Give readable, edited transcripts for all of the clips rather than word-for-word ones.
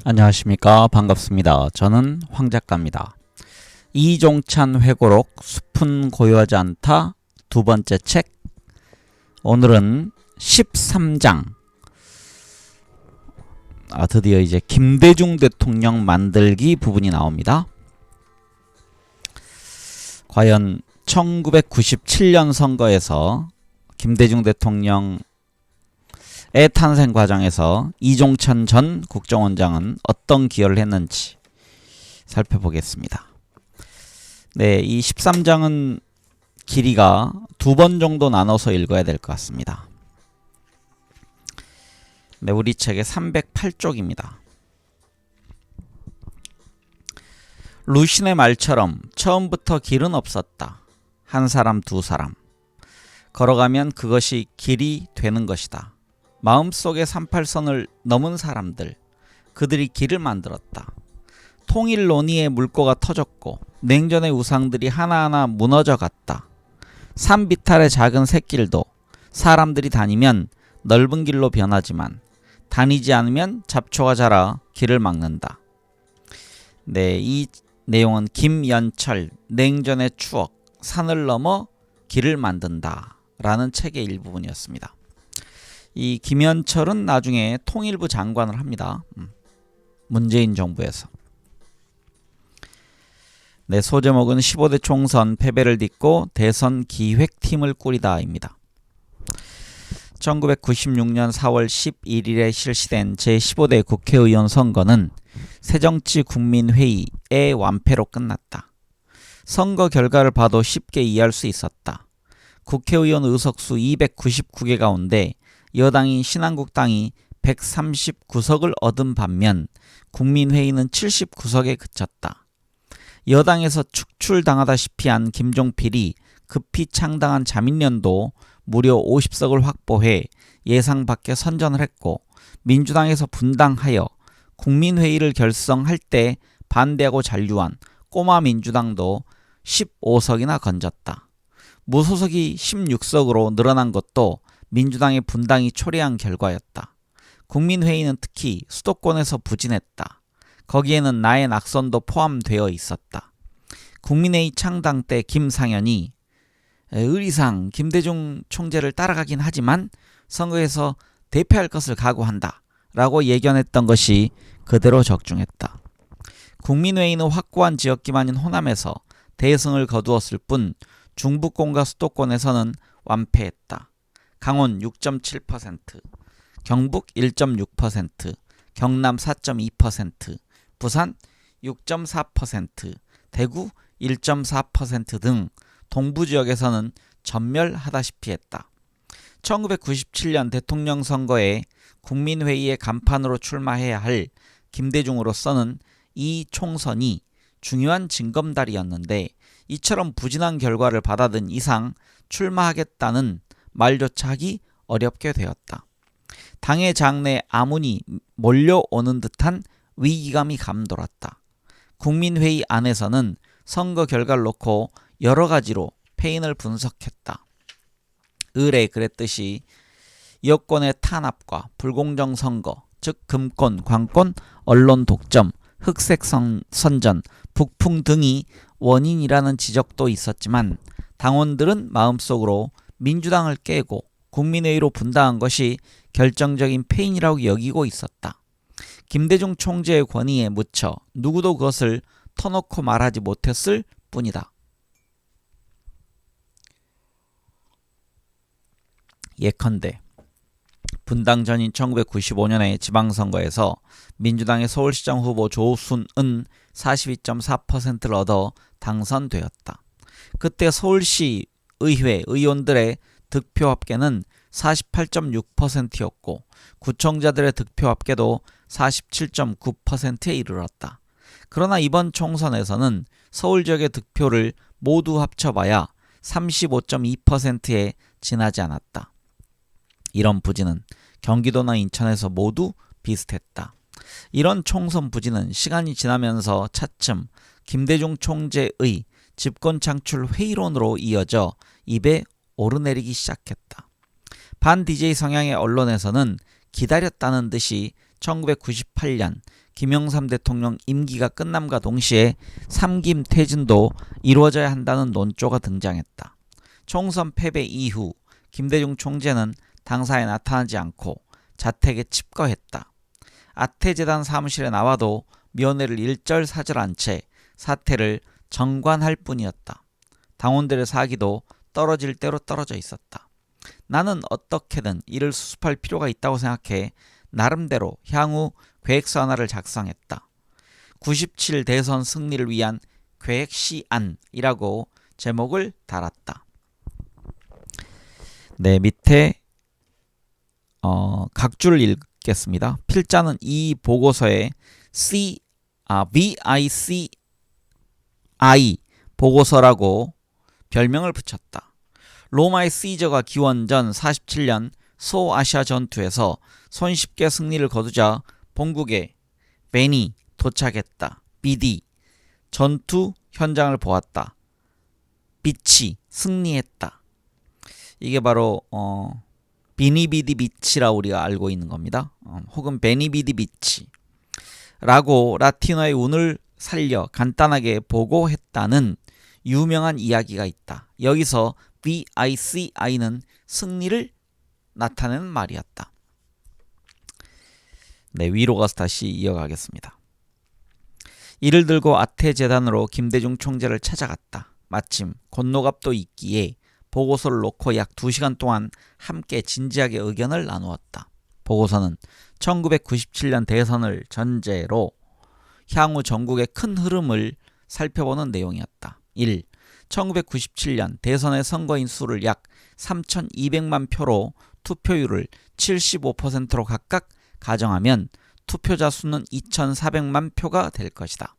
안녕하십니까. 반갑습니다. 저는 황 작가입니다. 이종찬 회고록 숲은 고요하지 않다 두 번째 책, 오늘은 13장, 드디어 이제 김대중 대통령 만들기 부분이 나옵니다. 과연 1997년 선거에서 김대중 대통령의 탄생 과정에서 이종찬 전 국정원장은 어떤 기여를 했는지 살펴보겠습니다. 네, 이 13장은 길이가 두 번 정도 나눠서 읽어야 될 것 같습니다. 네, 우리 책의 308쪽입니다. 루신의 말처럼 처음부터 길은 없었다. 한 사람, 두 사람. 걸어가면 그것이 길이 되는 것이다. 마음속의 38선을 넘은 사람들, 그들이 길을 만들었다. 통일 논의의 물꼬가 터졌고 냉전의 우상들이 하나하나 무너져 갔다. 산비탈의 작은 샛길도 사람들이 다니면 넓은 길로 변하지만 다니지 않으면 잡초가 자라 길을 막는다. 네, 이 내용은 김연철 냉전의 추억, 산을 넘어 길을 만든다 라는 책의 일부분이었습니다. 이 김연철은 나중에 통일부 장관을 합니다. 문재인 정부에서. 네, 소제목은 15대 총선 패배를 딛고 대선 기획팀을 꾸리다입니다. 1996년 4월 11일에 실시된 제15대 국회의원 선거는 새정치국민회의의 완패로 끝났다. 선거 결과를 봐도 쉽게 이해할 수 있었다. 국회의원 의석수 299개 가운데 여당인 신한국당이 139석을 얻은 반면 국민회의는 79석에 그쳤다. 여당에서 축출당하다시피 한 김종필이 급히 창당한 자민련도 무려 50석을 확보해 예상 밖에 선전을 했고, 민주당에서 분당하여 국민회의를 결성할 때 반대하고 잔류한 꼬마 민주당도 15석이나 건졌다. 무소속이 16석으로 늘어난 것도 민주당의 분당이 초래한 결과였다. 국민회의는 특히 수도권에서 부진했다. 거기에는 나의 낙선도 포함되어 있었다. 국민회의 창당 때 김상현이 의리상 김대중 총재를 따라가긴 하지만 선거에서 대패할 것을 각오한다 라고 예견했던 것이 그대로 적중했다. 국민회의는 확고한 지역 기반인 호남에서 대승을 거두었을 뿐 중부권과 수도권에서는 완패했다. 강원 6.7%, 경북 1.6%, 경남 4.2%, 부산 6.4%, 대구 1.4% 등 동부지역에서는 전멸하다시피 했다. 1997년 대통령 선거에 국민회의의 간판으로 출마해야 할 김대중으로서는 이 총선이 중요한 징검다리였는데, 이처럼 부진한 결과를 받아든 이상 출마하겠다는 말조차 하기 어렵게 되었다. 당의 장내 아문이 몰려오는 듯한 위기감이 감돌았다. 국민회의 안에서는 선거 결과를 놓고 여러 가지로 패인을 분석했다. 을에 그랬듯이 여권의 탄압과 불공정 선거, 즉 금권, 광권, 언론 독점, 흑색 선전, 북풍 등이 원인이라는 지적도 있었지만 당원들은 마음속으로 민주당을 깨고 국민회의로 분당한 것이 결정적인 패인이라고 여기고 있었다. 김대중 총재의 권위에 묻혀 누구도 그것을 터놓고 말하지 못했을 뿐이다. 예컨대 분당 전인 1995년의 지방선거에서 민주당의 서울시장 후보 조순은 42.4%를 얻어 당선되었다. 그때 서울시 의회 의원들의 득표 합계는 48.6%였고 구청자들의 득표 합계도 47.9%에 이르렀다. 그러나 이번 총선에서는 서울 지역의 득표를 모두 합쳐봐야 35.2%에 지나지 않았다. 이런 부진은 경기도나 인천에서 모두 비슷했다. 이런 총선 부진은 시간이 지나면서 차츰 김대중 총재의 집권 창출 회의론으로 이어져 입에 오르내리기 시작했다. 반 DJ 성향의 언론에서는 기다렸다는 듯이 1998년 김영삼 대통령 임기가 끝남과 동시에 3기 퇴진도 이루어져야 한다는 논조가 등장했다. 총선 패배 이후 김대중 총재는 당사에 나타나지 않고 자택에 칩거했다. 아태재단 사무실에 나와도 면회를 일절사절한 채 사태를 정관할 뿐이었다. 당원들의 사기도 떨어질 대로 떨어져 있었다. 나는 어떻게든 이를 수습할 필요가 있다고 생각해 나름대로 향후 계획서 하나를 작성했다. 97 대선 승리를 위한 계획시안이라고 제목을 달았다. 네, 밑에 각주를 읽겠습니다. 필자는 이 보고서에 VICI 보고서라고 별명을 붙였다. 로마의 시저가 기원전 47년 소아시아 전투에서 손쉽게 승리를 거두자 본국에 벤이 도착했다. BD 전투 현장을 보았다. 빛이 승리했다. 이게 바로 비니비디 비치라 우리가 알고 있는 겁니다. 혹은 베니비디 비치라고 라틴어의 운을 살려 간단하게 보고했다는 유명한 이야기가 있다. 여기서 VICI는 승리를 나타내는 말이었다. 네, 위로 가서 다시 이어가겠습니다. 이를 들고 아태재단으로 김대중 총재를 찾아갔다. 마침 권노갑도 있기에 보고서를 놓고 약 2시간 동안 함께 진지하게 의견을 나누었다. 보고서는 1997년 대선을 전제로 향후 전국의 큰 흐름을 살펴보는 내용이었다. 1. 1997년 대선의 선거인 수를 약 3,200만 표로 투표율을 75%로 각각 가정하면 투표자 수는 2,400만 표가 될 것이다.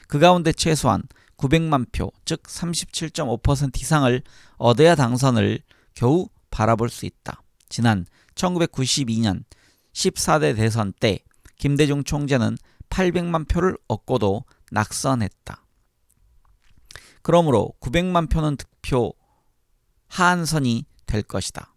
그 가운데 최소한 900만 표, 즉 37.5% 이상을 얻어야 당선을 겨우 바라볼 수 있다. 지난 1992년 14대 대선 때 김대중 총재는 800만 표를 얻고도 낙선했다. 그러므로 900만 표는 득표 하한선이 될 것이다.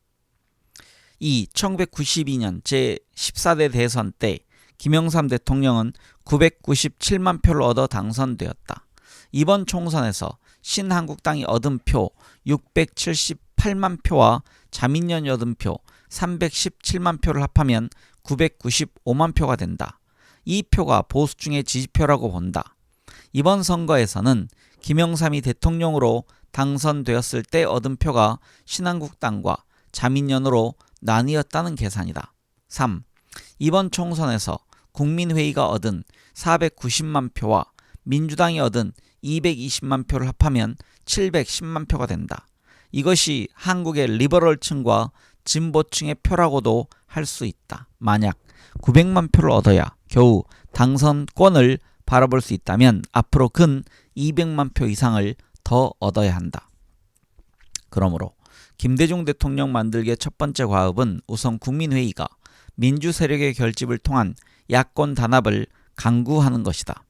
이 1992년 제14대 대선 때 김영삼 대통령은 997만 표를 얻어 당선되었다. 이번 총선에서 신한국당이 얻은 표 678만 표와 자민련이 얻은 표 317만 표를 합하면 995만 표가 된다. 이 표가 보수층의 지지표라고 본다. 이번 선거에서는 김영삼이 대통령으로 당선되었을 때 얻은 표가 신한국당과 자민련으로 나뉘었다는 계산이다. 3. 이번 총선에서 국민회의가 얻은 490만 표와 민주당이 얻은 220만 표를 합하면 710만 표가 된다. 이것이 한국의 리버럴층과 진보층의 표라고도 할 수 있다. 만약 900만 표를 얻어야 겨우 당선권을 바라볼 수 있다면 앞으로 근 200만 표 이상을 더 얻어야 한다. 그러므로 김대중 대통령 만들기의 첫 번째 과업은 우선 국민회의가 민주 세력의 결집을 통한 야권 단합을 강구하는 것이다.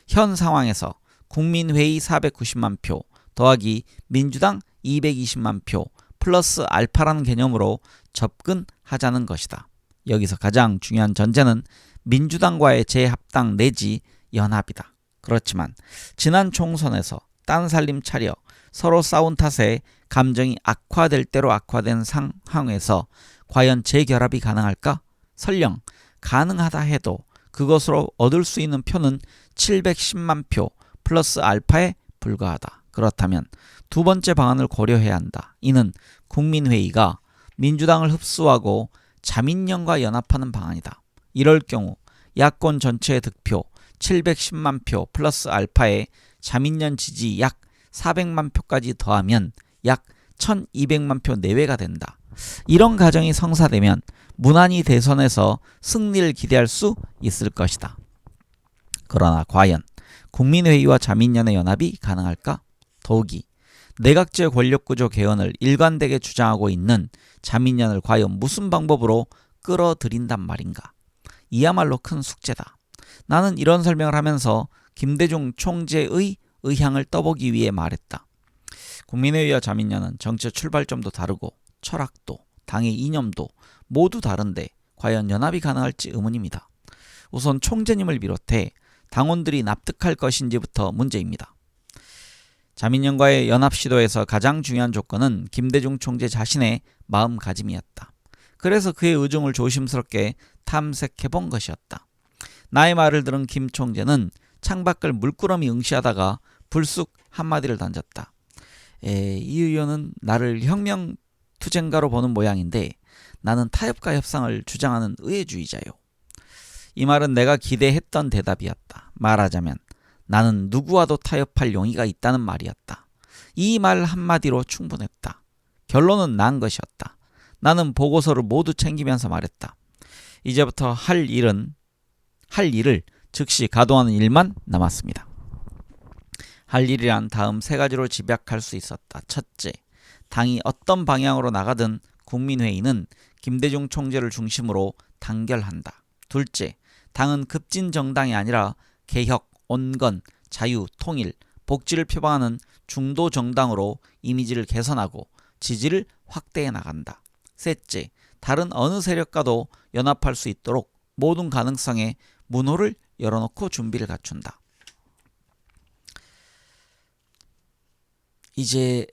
현 상황에서 국민회의 490만 표 더하기 민주당 220만 표 플러스 알파라는 개념으로 접근하자는 것이다. 여기서 가장 중요한 전제는 민주당과의 재합당 내지 연합이다. 그렇지만 지난 총선에서 딴살림 차려 서로 싸운 탓에 감정이 악화될 대로 악화된 상황에서 과연 재결합이 가능할까? 설령 가능하다 해도 그것으로 얻을 수 있는 표는 710만 표 플러스 알파에 불과하다. 그렇다면 두 번째 방안을 고려해야 한다. 이는 국민회의가 민주당을 흡수하고 자민련과 연합하는 방안이다. 이럴 경우 야권 전체의 득표 710만 표 플러스 알파에 자민련 지지 약 400만 표까지 더하면 약 1200만 표 내외가 된다. 이런 가정이 성사되면 무난히 대선에서 승리를 기대할 수 있을 것이다. 그러나 과연 국민회의와 자민련의 연합이 가능할까? 더욱이 내각제 권력구조 개헌을 일관되게 주장하고 있는 자민련을 과연 무슨 방법으로 끌어들인단 말인가? 이야말로 큰 숙제다. 나는 이런 설명을 하면서 김대중 총재의 의향을 떠보기 위해 말했다. 국민회의와 자민련은 정치의 출발점도 다르고 철학도 당의 이념도 모두 다른데 과연 연합이 가능할지 의문입니다. 우선 총재님을 비롯해 당원들이 납득할 것인지부터 문제입니다. 자민련과의 연합 시도에서 가장 중요한 조건은 김대중 총재 자신의 마음가짐이었다. 그래서 그의 의중을 조심스럽게 탐색해 본 것이었다. 나의 말을 들은 김 총재는 창밖을 물끄러미 응시하다가 불쑥 한마디를 던졌다. 이 의원은 나를 혁명투쟁가로 보는 모양인데 나는 타협과 협상을 주장하는 의회주의자요. 이 말은 내가 기대했던 대답이었다. 말하자면 나는 누구와도 타협할 용의가 있다는 말이었다. 이 말 한마디로 충분했다. 결론은 난 것이었다. 나는 보고서를 모두 챙기면서 말했다. 이제부터 할 일을 즉시 가동하는 일만 남았습니다. 할 일이란 다음 세 가지로 집약할 수 있었다. 첫째, 당이 어떤 방향으로 나가든 국민회의는 김대중 총재를 중심으로 단결한다. 둘째, 당은 급진 정당이 아니라 개혁, 온건, 자유, 통일, 복지를 표방하는 중도 정당으로 이미지를 개선하고 지지를 확대해 나간다. 셋째, 다른 어느 세력과도 연합할 수 있도록 모든 가능성에 문호를 열어놓고 준비를 갖춘다. 이제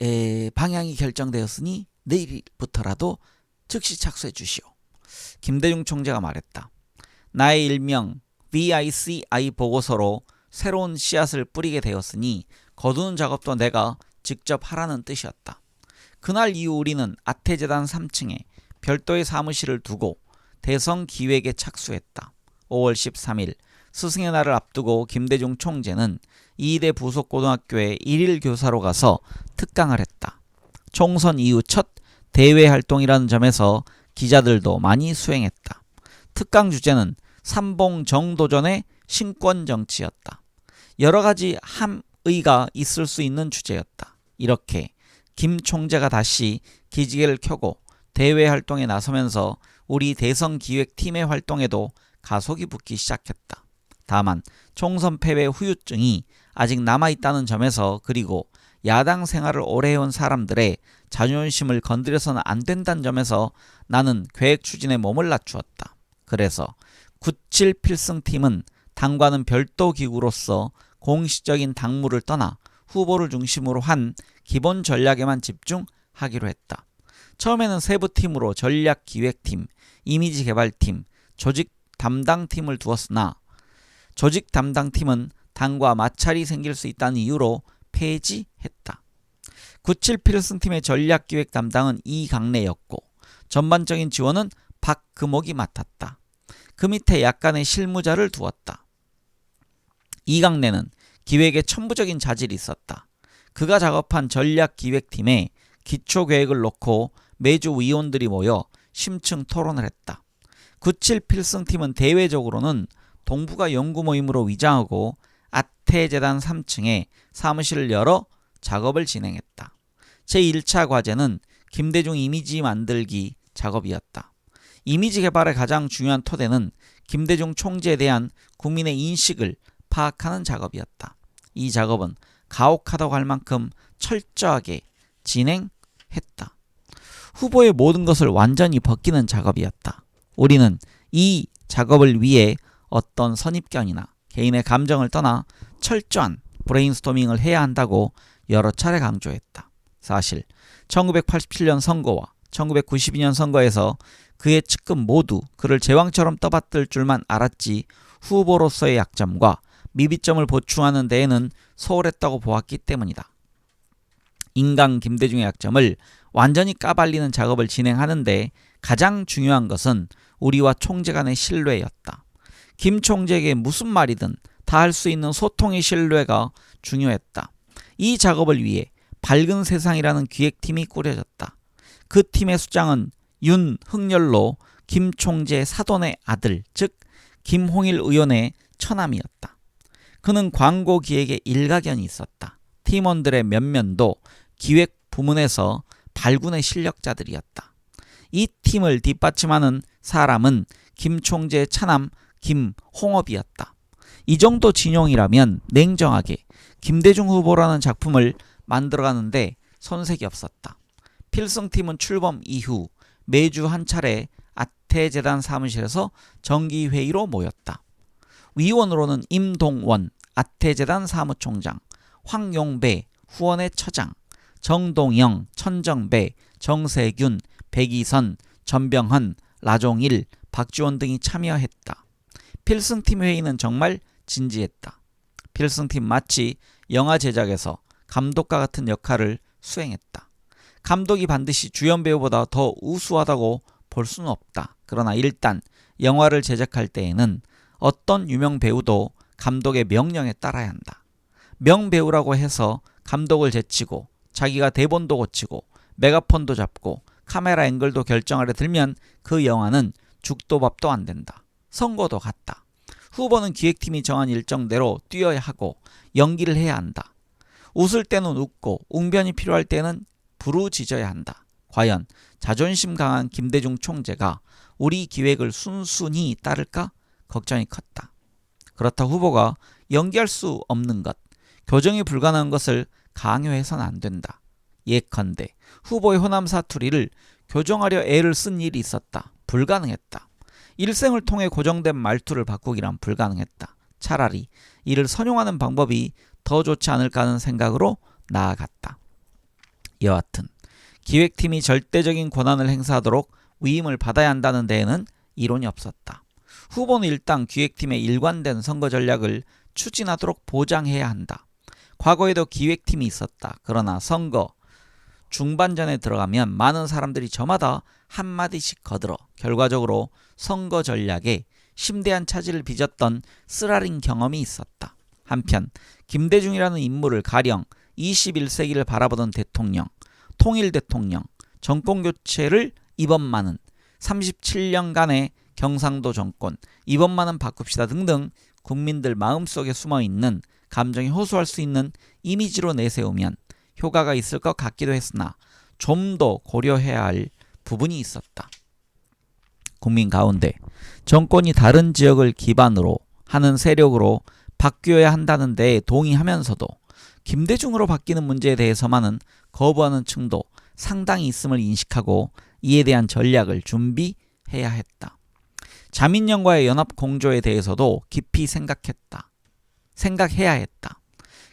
방향이 결정되었으니 내일부터라도 즉시 착수해 주시오. 김대중 총재가 말했다. 나의 일명 VICI 보고서로 새로운 씨앗을 뿌리게 되었으니 거두는 작업도 내가 직접 하라는 뜻이었다. 그날 이후 우리는 아태재단 3층에 별도의 사무실을 두고 대선 기획에 착수했다. 5월 13일 스승의 날을 앞두고 김대중 총재는 이대 부속고등학교에 일일 교사로 가서 특강을 했다. 총선 이후 첫 대외 활동이라는 점에서 기자들도 많이 수행했다. 특강 주제는 삼봉정도전의 신권정치였다. 여러 가지 함의가 있을 수 있는 주제였다. 이렇게 김 총재가 다시 기지개를 켜고 대외 활동에 나서면서 우리 대선 기획팀의 활동에도 가속이 붙기 시작했다. 다만 총선 패배 후유증이 아직 남아있다는 점에서 그리고 야당 생활을 오래 해온 사람들의 자존심을 건드려서는 안 된다는 점에서 나는 계획 추진에 몸을 낮추었다. 그래서 97 필승팀은 당과는 별도 기구로서 공식적인 당무를 떠나 후보를 중심으로 한 기본 전략에만 집중하기로 했다. 처음에는 세부팀으로 전략기획팀, 이미지개발팀, 조직 담당팀을 두었으나 조직 담당팀은 당과 마찰이 생길 수 있다는 이유로 폐지했다. 97 필승팀의 전략기획 담당은 이강래였고 전반적인 지원은 박금옥이 맡았다. 그 밑에 약간의 실무자를 두었다. 이강래는 기획에 천부적인 자질이 있었다. 그가 작업한 전략기획팀에 기초계획을 놓고 매주 위원들이 모여 심층 토론을 했다. 97 필승팀은 대외적으로는 동북아 연구모임으로 위장하고 아태재단 3층에 사무실을 열어 작업을 진행했다. 제1차 과제는 김대중 이미지 만들기 작업이었다. 이미지 개발의 가장 중요한 토대는 김대중 총재에 대한 국민의 인식을 파악하는 작업이었다. 이 작업은 가혹하다고 할 만큼 철저하게 진행했다. 후보의 모든 것을 완전히 벗기는 작업이었다. 우리는 이 작업을 위해 어떤 선입견이나 개인의 감정을 떠나 철저한 브레인스토밍을 해야 한다고 여러 차례 강조했다. 사실 1987년 선거와 1992년 선거에서 그의 측근 모두 그를 제왕처럼 떠받들 줄만 알았지 후보로서의 약점과 미비점을 보충하는 데에는 소홀했다고 보았기 때문이다. 인강 김대중의 약점을 완전히 까발리는 작업을 진행하는데 가장 중요한 것은 우리와 총재 간의 신뢰였다. 김 총재에게 무슨 말이든 다 할 수 있는 소통의 신뢰가 중요했다. 이 작업을 위해 밝은 세상이라는 기획팀이 꾸려졌다. 그 팀의 수장은 윤흥렬로 김 총재 사돈의 아들, 즉 김홍일 의원의 처남이었다. 그는 광고 기획에 일가견이 있었다. 팀원들의 몇몇도 기획 부문에서 발군의 실력자들이었다. 이 팀을 뒷받침하는 사람은 김 총재의 차남 김홍업이었다. 이 정도 진용이라면 냉정하게 김대중 후보라는 작품을 만들어가는데 손색이 없었다. 필승팀은 출범 이후 매주 한 차례 아태재단 사무실에서 정기회의로 모였다. 위원으로는 임동원 아태재단 사무총장, 황용배 후원회 처장, 정동영, 천정배, 정세균, 백이선, 전병헌, 라종일, 박지원 등이 참여했다. 필승팀 회의는 정말 진지했다. 필승팀 마치 영화 제작에서 감독과 같은 역할을 수행했다. 감독이 반드시 주연 배우보다 더 우수하다고 볼 수는 없다. 그러나 일단 영화를 제작할 때에는 어떤 유명 배우도 감독의 명령에 따라야 한다. 명배우라고 해서 감독을 제치고 자기가 대본도 고치고 메가폰도 잡고 카메라 앵글도 결정하려 들면 그 영화는 죽도 밥도 안 된다. 선거도 같다. 후보는 기획팀이 정한 일정대로 뛰어야 하고 연기를 해야 한다. 웃을 때는 웃고 웅변이 필요할 때는 부르짖어야 한다. 과연 자존심 강한 김대중 총재가 우리 기획을 순순히 따를까 걱정이 컸다. 그렇다 후보가 연기할 수 없는 것, 교정이 불가능한 것을 강요해서는 안 된다. 예컨대 후보의 호남 사투리를 교정하려 애를 쓴 일이 있었다. 불가능했다. 일생을 통해 고정된 말투를 바꾸기란 불가능했다. 차라리 이를 선용하는 방법이 더 좋지 않을까 하는 생각으로 나아갔다. 여하튼 기획팀이 절대적인 권한을 행사하도록 위임을 받아야 한다는 데에는 이론이 없었다. 후보는 일단 기획팀의 일관된 선거 전략을 추진하도록 보장해야 한다. 과거에도 기획팀이 있었다. 그러나 선거 중반전에 들어가면 많은 사람들이 저마다 한마디씩 거들어 결과적으로 선거 전략에 심대한 차질을 빚었던 쓰라린 경험이 있었다. 한편 김대중이라는 인물을 가령 21세기를 바라보던 대통령, 통일 대통령, 정권교체를 이번만은 37년간의 경상도 정권, 이번만은 바꿉시다 등등 국민들 마음속에 숨어있는 감정이 호소할 수 있는 이미지로 내세우면 효과가 있을 것 같기도 했으나 좀 더 고려해야 할 부분이 있었다. 국민 가운데 정권이 다른 지역을 기반으로 하는 세력으로 바뀌어야 한다는 데에 동의하면서도 김대중으로 바뀌는 문제에 대해서만은 거부하는 층도 상당히 있음을 인식하고 이에 대한 전략을 준비해야 했다. 자민련과의 연합 공조에 대해서도 깊이 생각해야 했다.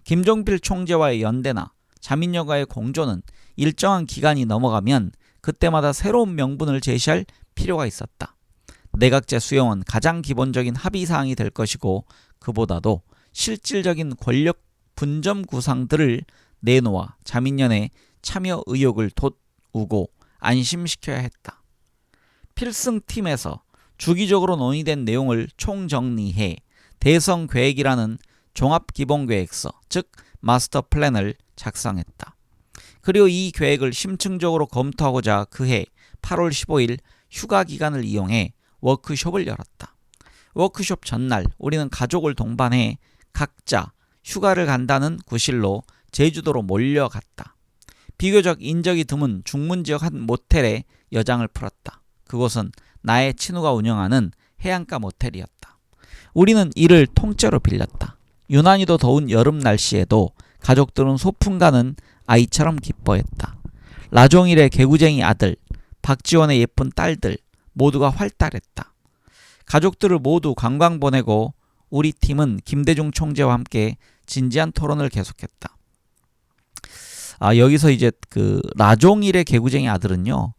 김종필 총재와의 연대나 자민련과의 공조는 일정한 기간이 넘어가면 그때마다 새로운 명분을 제시할 필요가 있었다. 내각제 수용은 가장 기본적인 합의사항이 될 것이고 그보다도 실질적인 권력 분점 구상들을 내놓아 자민련의 참여 의욕을 돋우고 안심시켜야 했다. 필승팀에서 주기적으로 논의된 내용을 총정리해 대성계획이라는 종합기본계획서, 즉 마스터 플랜을 작성했다. 그리고 이 계획을 심층적으로 검토하고자 그해 8월 15일 휴가 기간을 이용해 워크숍을 열었다. 워크숍 전날 우리는 가족을 동반해 각자 휴가를 간다는 구실로 제주도로 몰려갔다. 비교적 인적이 드문 중문지역 한 모텔에 여장을 풀었다. 그곳은 나의 친구가 운영하는 해안가 모텔이었다. 우리는 이를 통째로 빌렸다. 유난히도 더운 여름 날씨에도 가족들은 소풍 가는 아이처럼 기뻐했다. 라종일의 개구쟁이 아들, 박지원의 예쁜 딸들 모두가 활달했다. 가족들을 모두 관광 보내고 우리 팀은 김대중 총재와 함께 진지한 토론을 계속했다. 여기서 이제 그 라종일의 개구쟁이 아들은요,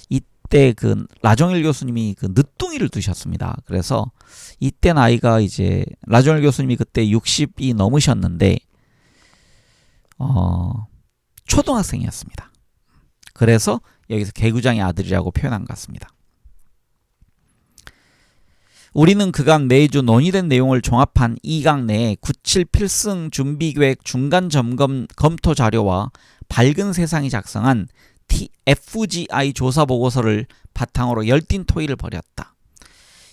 이때 그 라종일 교수님이 그 늦둥이를 두셨습니다. 그래서 이때 나이가 이제 라종일 교수님이 그때 60이 넘으셨는데 초등학생이었습니다. 그래서 여기서 개구장의 아들이라고 표현한 것 같습니다. 우리는 그간 매주 논의된 내용을 종합한 2강 내에 97 필승 준비계획 중간 점검 검토 자료와 밝은 세상이 작성한 FGI 조사 보고서를 바탕으로 열띤 토의를 벌였다.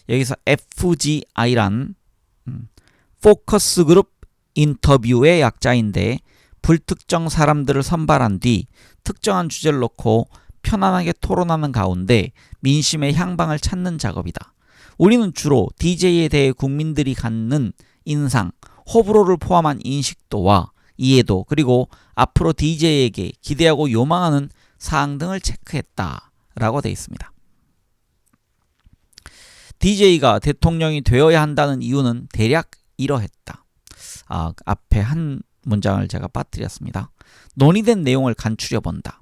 여기서 FGI란 포커스 그룹 인터뷰의 약자인데 불특정 사람들을 선발한 뒤 특정한 주제를 놓고 편안하게 토론하는 가운데 민심의 향방을 찾는 작업이다. 우리는 주로 DJ에 대해 국민들이 갖는 인상, 호불호를 포함한 인식도와 이해도 그리고 앞으로 DJ에게 기대하고 요망하는 사항 등을 체크했다라고 되어 있습니다. DJ가 대통령이 되어야 한다는 이유는 대략 이러했다. 앞에 한 문장을 제가 빠뜨렸습니다. 논의된 내용을 간추려 본다.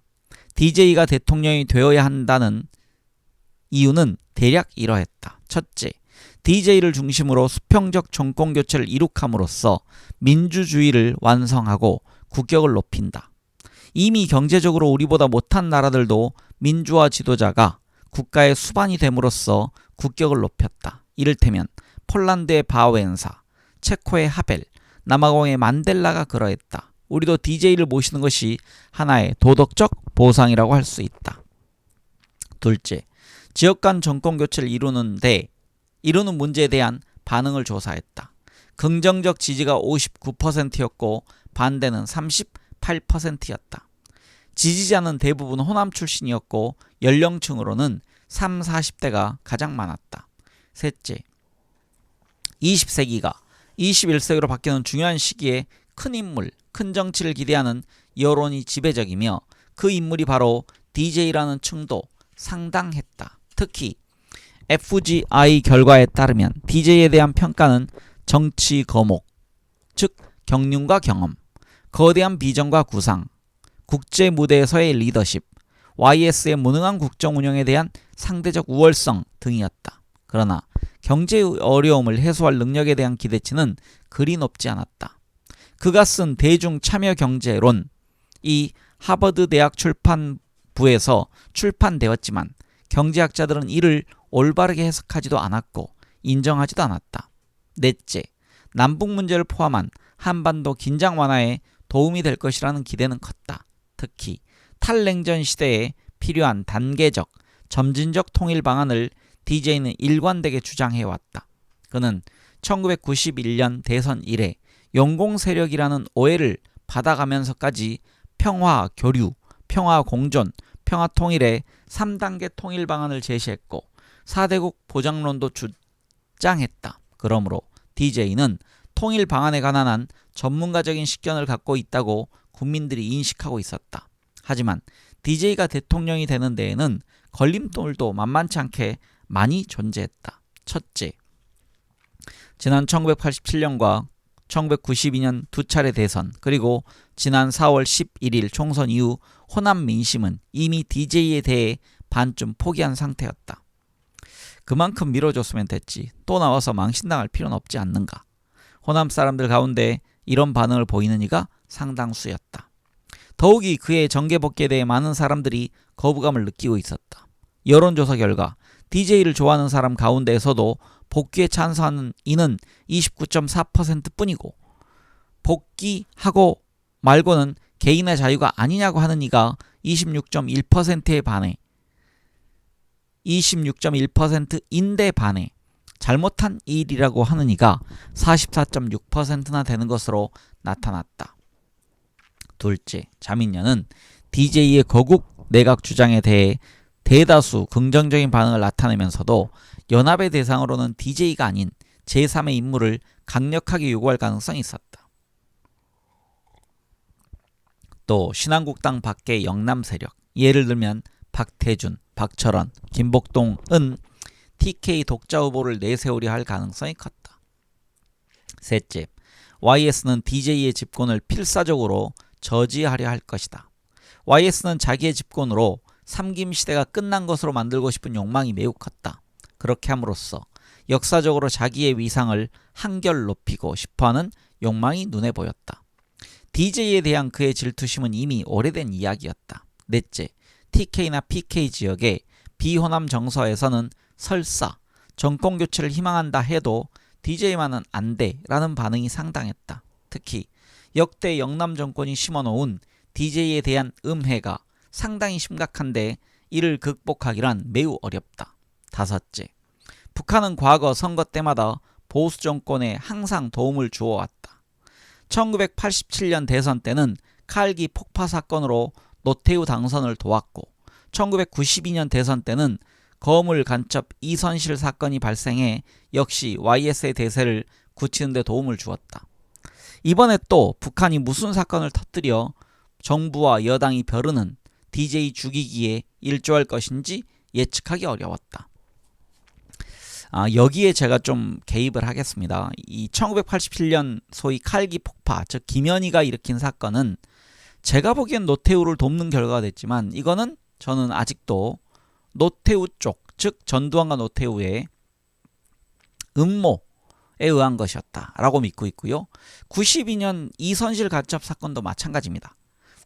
DJ가 대통령이 되어야 한다는 이유는 대략 이러했다. 첫째, DJ를 중심으로 수평적 정권 교체를 이룩함으로써 민주주의를 완성하고 국격을 높인다. 이미 경제적으로 우리보다 못한 나라들도 민주화 지도자가 국가의 수반이 됨으로써 국격을 높였다. 이를테면 폴란드의 바우엔사, 체코의 하벨, 남아공의 만델라가 그러했다. 우리도 DJ를 모시는 것이 하나의 도덕적 보상이라고 할 수 있다. 둘째, 지역 간 정권 교체를 이루는 문제에 대한 반응을 조사했다. 긍정적 지지가 59%였고 반대는 38%였다. 지지자는 대부분 호남 출신이었고 연령층으로는 30, 40대가 가장 많았다. 셋째, 20세기가 21세기로 바뀌는 중요한 시기에 큰 인물, 큰 정치를 기대하는 여론이 지배적이며 그 인물이 바로 DJ라는 층도 상당했다. 특히 FGI 결과에 따르면 DJ에 대한 평가는 정치 거목, 즉 경륜과 경험, 거대한 비전과 구상, 국제 무대에서의 리더십, YS의 무능한 국정 운영에 대한 상대적 우월성 등이었다. 그러나 경제 어려움을 해소할 능력에 대한 기대치는 그리 높지 않았다. 그가 쓴 대중 참여 경제론이 하버드 대학 출판부에서 출판되었지만 경제학자들은 이를 올바르게 해석하지도 않았고 인정하지도 않았다. 넷째, 남북 문제를 포함한 한반도 긴장 완화에 도움이 될 것이라는 기대는 컸다. 특히 탈냉전 시대에 필요한 단계적, 점진적 통일 방안을 DJ는 일관되게 주장해왔다. 그는 1991년 대선 이래 용공 세력이라는 오해를 받아가면서까지 평화 교류, 평화 공존, 평화 통일의 3단계 통일 방안을 제시했고 4대국 보장론도 주장했다. 그러므로 DJ는 통일 방안에 관한 전문가적인 식견을 갖고 있다고 국민들이 인식하고 있었다. 하지만 DJ가 대통령이 되는 데에는 걸림돌도 만만치 않게 많이 존재했다. 첫째, 지난 1987년과 1992년 두 차례 대선 그리고 지난 4월 11일 총선 이후 호남 민심은 이미 DJ에 대해 반쯤 포기한 상태였다. 그만큼 밀어줬으면 됐지. 또 나와서 망신당할 필요는 없지 않는가. 호남 사람들 가운데 이런 반응을 보이는 이가 상당수였다. 더욱이 그의 정계복귀에 대해 많은 사람들이 거부감을 느끼고 있었다. 여론조사 결과 DJ를 좋아하는 사람 가운데에서도 복귀에 찬성하는 이는 29.4% 뿐이고 복귀하고 말고는 개인의 자유가 아니냐고 하는 이가 26.1%에 반해 26.1%인데 반해 잘못한 일이라고 하는 이가 44.6%나 되는 것으로 나타났다. 둘째, 자민련은 DJ의 거국 내각 주장에 대해 대다수 긍정적인 반응을 나타내면서도 연합의 대상으로는 DJ가 아닌 제3의 인물을 강력하게 요구할 가능성이 있었다. 또 신한국당 밖의 영남 세력, 예를 들면 박태준, 박철원, 김복동은 TK 독자 후보를 내세우려 할 가능성이 컸다. 셋째, YS는 DJ의 집권을 필사적으로 저지하려 할 것이다. YS는 자기의 집권으로 삼김시대가 끝난 것으로 만들고 싶은 욕망이 매우 컸다. 그렇게 함으로써 역사적으로 자기의 위상을 한결 높이고 싶어하는 욕망이 눈에 보였다. DJ에 대한 그의 질투심은 이미 오래된 이야기였다. 넷째, TK나 PK 지역의 비호남 정서에서는 설사 정권교체를 희망한다 해도 DJ만은 안 돼라는 반응이 상당했다. 특히 역대 영남 정권이 심어놓은 DJ에 대한 음해가 상당히 심각한데 이를 극복하기란 매우 어렵다. 다섯째, 북한은 과거 선거 때마다 보수 정권에 항상 도움을 주어왔다. 1987년 대선 때는 칼기 폭파 사건으로 노태우 당선을 도왔고 1992년 대선 때는 거물 간첩 이선실 사건이 발생해 역시 YS의 대세를 굳히는 데 도움을 주었다. 이번에 또 북한이 무슨 사건을 터뜨려 정부와 여당이 벼르는 DJ 죽이기에 일조할 것인지 예측하기 어려웠다. 여기에 제가 좀 개입을 하겠습니다. 이 1987년 소위 칼기 폭파, 즉 김현희가 일으킨 사건은 제가 보기엔 노태우를 돕는 결과가 됐지만 이거는 저는 아직도 노태우 쪽, 즉 전두환과 노태우의 음모에 의한 것이었다라고 믿고 있고요. 92년 이선실 간첩 사건도 마찬가지입니다.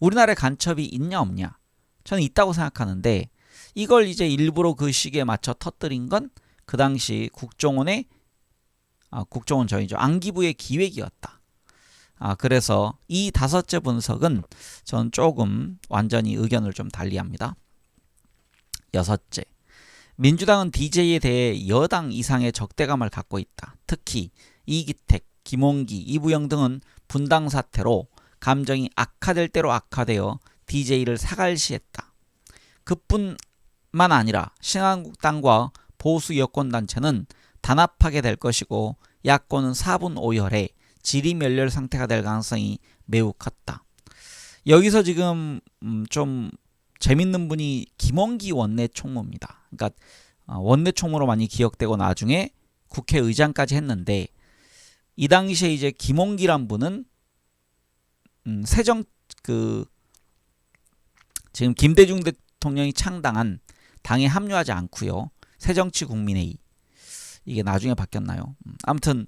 우리나라에 간첩이 있냐 없냐? 저는 있다고 생각하는데 이걸 이제 일부러 그 시기에 맞춰 터뜨린 건 그 당시 국정원의 국정원 저희죠. 안기부의 기획이었다. 그래서 이 다섯째 분석은 저는 조금 완전히 의견을 좀 달리합니다. 여섯째, 민주당은 DJ에 대해 여당 이상의 적대감을 갖고 있다. 특히 이기택, 김홍기, 이부영 등은 분당 사태로 감정이 악화될 대로 악화되어 DJ를 사갈시했다. 그뿐만 아니라 신한국당과 보수 여권단체는 단합하게 될 것이고 야권은 4분 5열에 지리멸렬 상태가 될 가능성이 매우 컸다. 여기서 지금 좀 재밌는 분이 김홍기 원내 총무입니다. 그러니까 원내 총무로 많이 기억되고 나중에 국회의장까지 했는데 이 당시에 이제 김홍기란 분은 지금 김대중 대통령이 창당한 당에 합류하지 않고요. 새정치국민회의 이게 나중에 바뀌었나요? 아무튼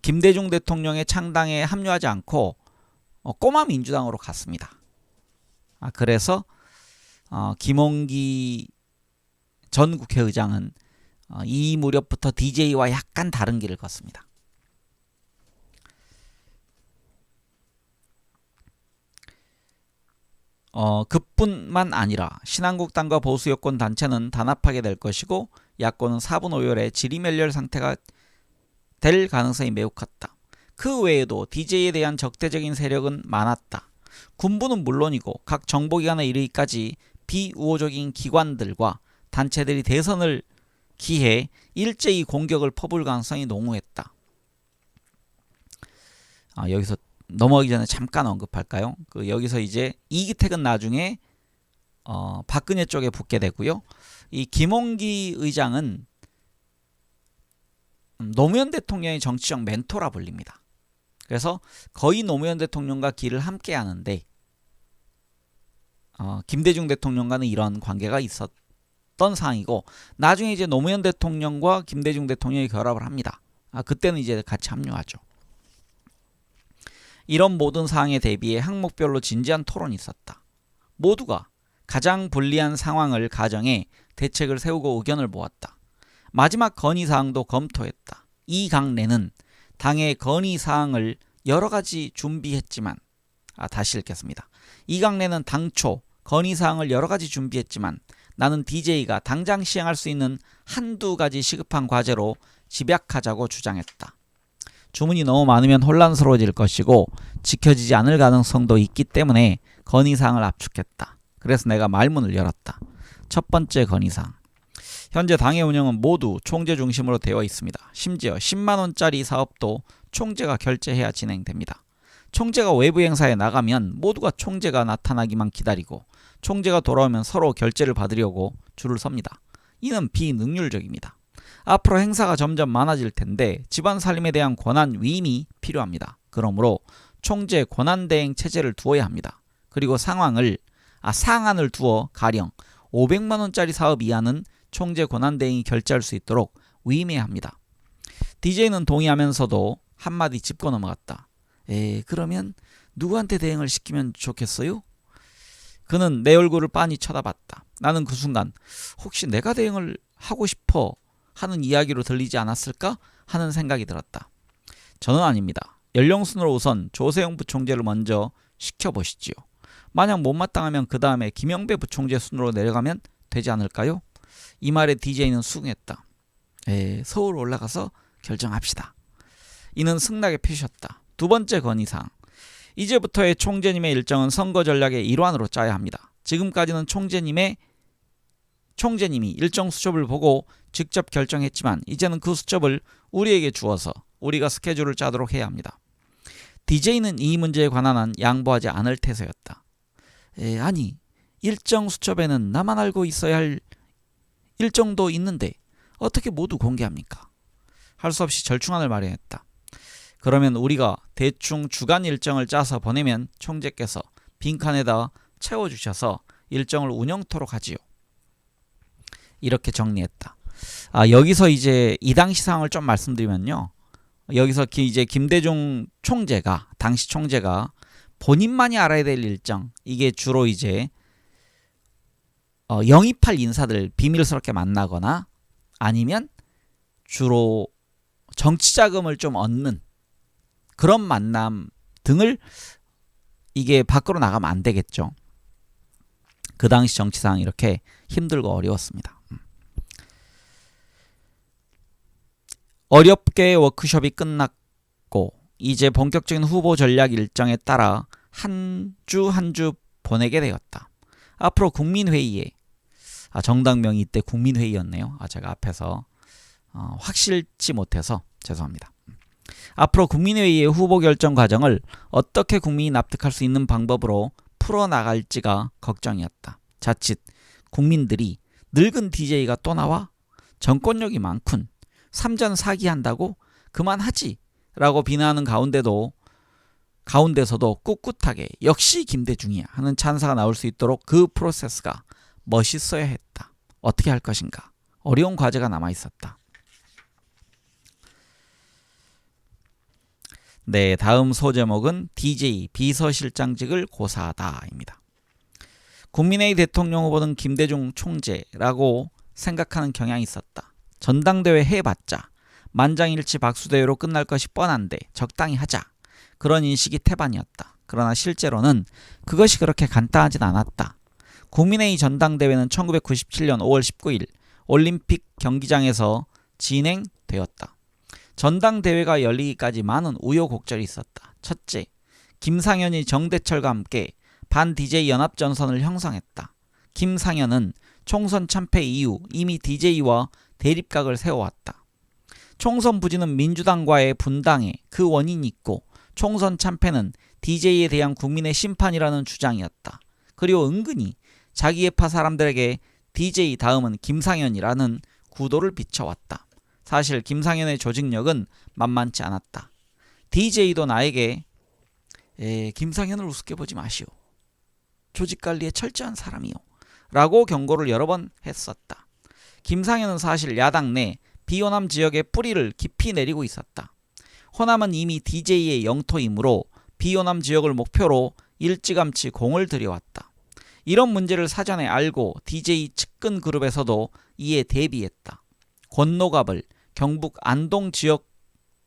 김대중 대통령의 창당에 합류하지 않고 꼬마 민주당으로 갔습니다. 그래서 김홍기 전 국회의장은 이 무렵부터 DJ와 약간 다른 길을 걷습니다. 그뿐만 아니라 신한국당과 보수 여권 단체는 단합하게 될 것이고 야권은 4분 5열의 지리멸렬 상태가 될 가능성이 매우 컸다. 그 외에도 DJ에 대한 적대적인 세력은 많았다. 군부는 물론이고 각 정보기관에 이르기까지 비우호적인 기관들과 단체들이 대선을 기해 일제히 공격을 퍼부을 가능성이 농후했다. 여기서 넘어가기 전에 잠깐 언급할까요? 여기서 이제 이기택은 나중에 박근혜 쪽에 붙게 되고요. 이 김홍기 의장은 노무현 대통령의 정치적 멘토라 불립니다. 그래서 거의 노무현 대통령과 길을 함께 하는데 김대중 대통령과는 이런 관계가 있었던 상황이고 나중에 이제 노무현 대통령과 김대중 대통령이 결합을 합니다. 그때는 이제 같이 합류하죠. 이런 모든 사항에 대비해 항목별로 진지한 토론이 있었다. 모두가 가장 불리한 상황을 가정해 대책을 세우고 의견을 모았다. 마지막 건의사항도 검토했다. 이강래는 당의 건의사항을 여러 가지 준비했지만 다시 읽겠습니다. 이강래는 당초 건의사항을 여러 가지 준비했지만 나는 DJ가 당장 시행할 수 있는 한두 가지 시급한 과제로 집약하자고 주장했다. 주문이 너무 많으면 혼란스러워질 것이고 지켜지지 않을 가능성도 있기 때문에 건의사항을 압축했다. 그래서 내가 말문을 열었다. 첫 번째 건의사항. 현재 당의 운영은 모두 총재 중심으로 되어 있습니다. 심지어 10만원짜리 사업도 총재가 결재해야 진행됩니다. 총재가 외부 행사에 나가면 모두가 총재가 나타나기만 기다리고 총재가 돌아오면 서로 결재를 받으려고 줄을 섭니다. 이는 비능률적입니다. 앞으로 행사가 점점 많아질 텐데 집안 살림에 대한 권한 위임이 필요합니다. 그러므로 총재 권한대행 체제를 두어야 합니다. 그리고 상한을 두어 가령 500만원짜리 사업 이하는 총재 권한대행이 결재할 수 있도록 위임해야 합니다. DJ는 동의하면서도 한마디 짚고 넘어갔다. 그러면 누구한테 대행을 시키면 좋겠어요? 그는 내 얼굴을 빤히 쳐다봤다. 나는 그 순간 혹시 내가 대행을 하고 싶어 하는 이야기로 들리지 않았을까 하는 생각이 들었다. 저는 아닙니다. 연령순으로 우선 조세영 부총재를 먼저 시켜보시지요. 만약 못마땅하면 그 다음에 김영배 부총재 순으로 내려가면 되지 않을까요? 이 말에 DJ는 수긍했다. 서울 올라가서 결정합시다. 이는 승낙의 표시였다. 두 번째 건의사항. 이제부터의 총재님의 일정은 선거 전략의 일환으로 짜야 합니다. 지금까지는 총재님이 일정 수첩을 보고 직접 결정했지만 이제는 그 수첩을 우리에게 주어서 우리가 스케줄을 짜도록 해야 합니다. DJ는 이 문제에 관한 한 양보하지 않을 태세였다. 아니, 일정 수첩에는 나만 알고 있어야 할 일정도 있는데 어떻게 모두 공개합니까? 할 수 없이 절충안을 마련했다. 그러면 우리가 대충 주간 일정을 짜서 보내면 총재께서 빈칸에다 채워주셔서 일정을 운영토록 하지요. 이렇게 정리했다. 여기서 이제 이 당시 상황을 좀 말씀드리면요. 여기서 이제 김대중 총재가, 당시 총재가 본인만이 알아야 될 일정, 이게 주로 이제 영입할 인사들 비밀스럽게 만나거나 아니면 주로 정치 자금을 좀 얻는 그런 만남 등을, 이게 밖으로 나가면 안 되겠죠. 그 당시 정치 상황이 이렇게 힘들고 어려웠습니다. 어렵게 워크숍이 끝났고 이제 본격적인 후보 전략 일정에 따라 한 주 한 주 보내게 되었다. 앞으로 국민회의에, 정당명이 이때 국민회의였네요. 제가 앞에서 확실치 못해서 죄송합니다. 앞으로 국민회의의 후보 결정 과정을 어떻게 국민이 납득할 수 있는 방법으로 풀어나갈지가 걱정이었다. 자칫 국민들이 늙은 DJ가 또 나와? 정권력이 많군. 삼전 사기한다고? 그만하지 라고 비난하는 가운데서도 꿋꿋하게 역시 김대중이야 하는 찬사가 나올 수 있도록 그 프로세스가 멋있어야 했다. 어떻게 할 것인가? 어려운 과제가 남아있었다. 네, 다음 소제목은 DJ 비서실장직을 고사하다입니다. 국민회의 대통령 후보는 김대중 총재라고 생각하는 경향이 있었다. 전당대회 해봤자 만장일치 박수대회로 끝날 것이 뻔한데 적당히 하자. 그런 인식이 태반이었다. 그러나 실제로는 그것이 그렇게 간단하진 않았다. 국민회의 전당대회는 1997년 5월 19일 올림픽 경기장에서 진행되었다. 전당대회가 열리기까지 많은 우여곡절이 있었다. 첫째, 김상현이 정대철과 함께 반 DJ 연합전선을 형성했다. 김상현은 총선 참패 이후 이미 DJ와 대립각을 세워왔다. 총선 부진은 민주당과의 분당에 그 원인이 있고 총선 참패는 DJ에 대한 국민의 심판이라는 주장이었다. 그리고 은근히 자기의파 사람들에게 DJ 다음은 김상현이라는 구도를 비춰왔다. 사실 김상현의 조직력은 만만치 않았다. DJ도 나에게 김상현을 우습게 보지 마시오. 조직관리에 철저한 사람이요. 라고 경고를 여러 번 했었다. 김상현은 사실 야당 내 비호남 지역에 뿌리를 깊이 내리고 있었다. 호남은 이미 DJ의 영토이므로 비호남 지역을 목표로 일찌감치 공을 들여왔다. 이런 문제를 사전에 알고 DJ 측근 그룹에서도 이에 대비했다. 권노갑을 경북 안동 지역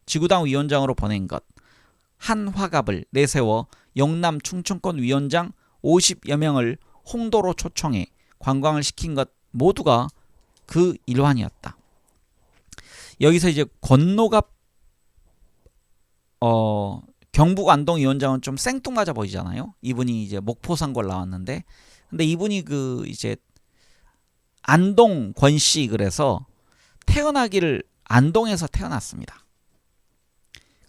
지구당 위원장으로 보낸 것, 한화갑을 내세워 영남 충청권 위원장 50여 명을 홍도로 초청해 관광을 시킨 것 모두가 그 일환이었다. 여기서 이제 권노갑 경북 안동 위원장은 좀 생뚱맞아 보이잖아요. 이분이 이제 목포 선거를 나왔는데, 근데 이분이 그 이제 안동 권씨, 그래서 태어나기를 안동에서 태어났습니다.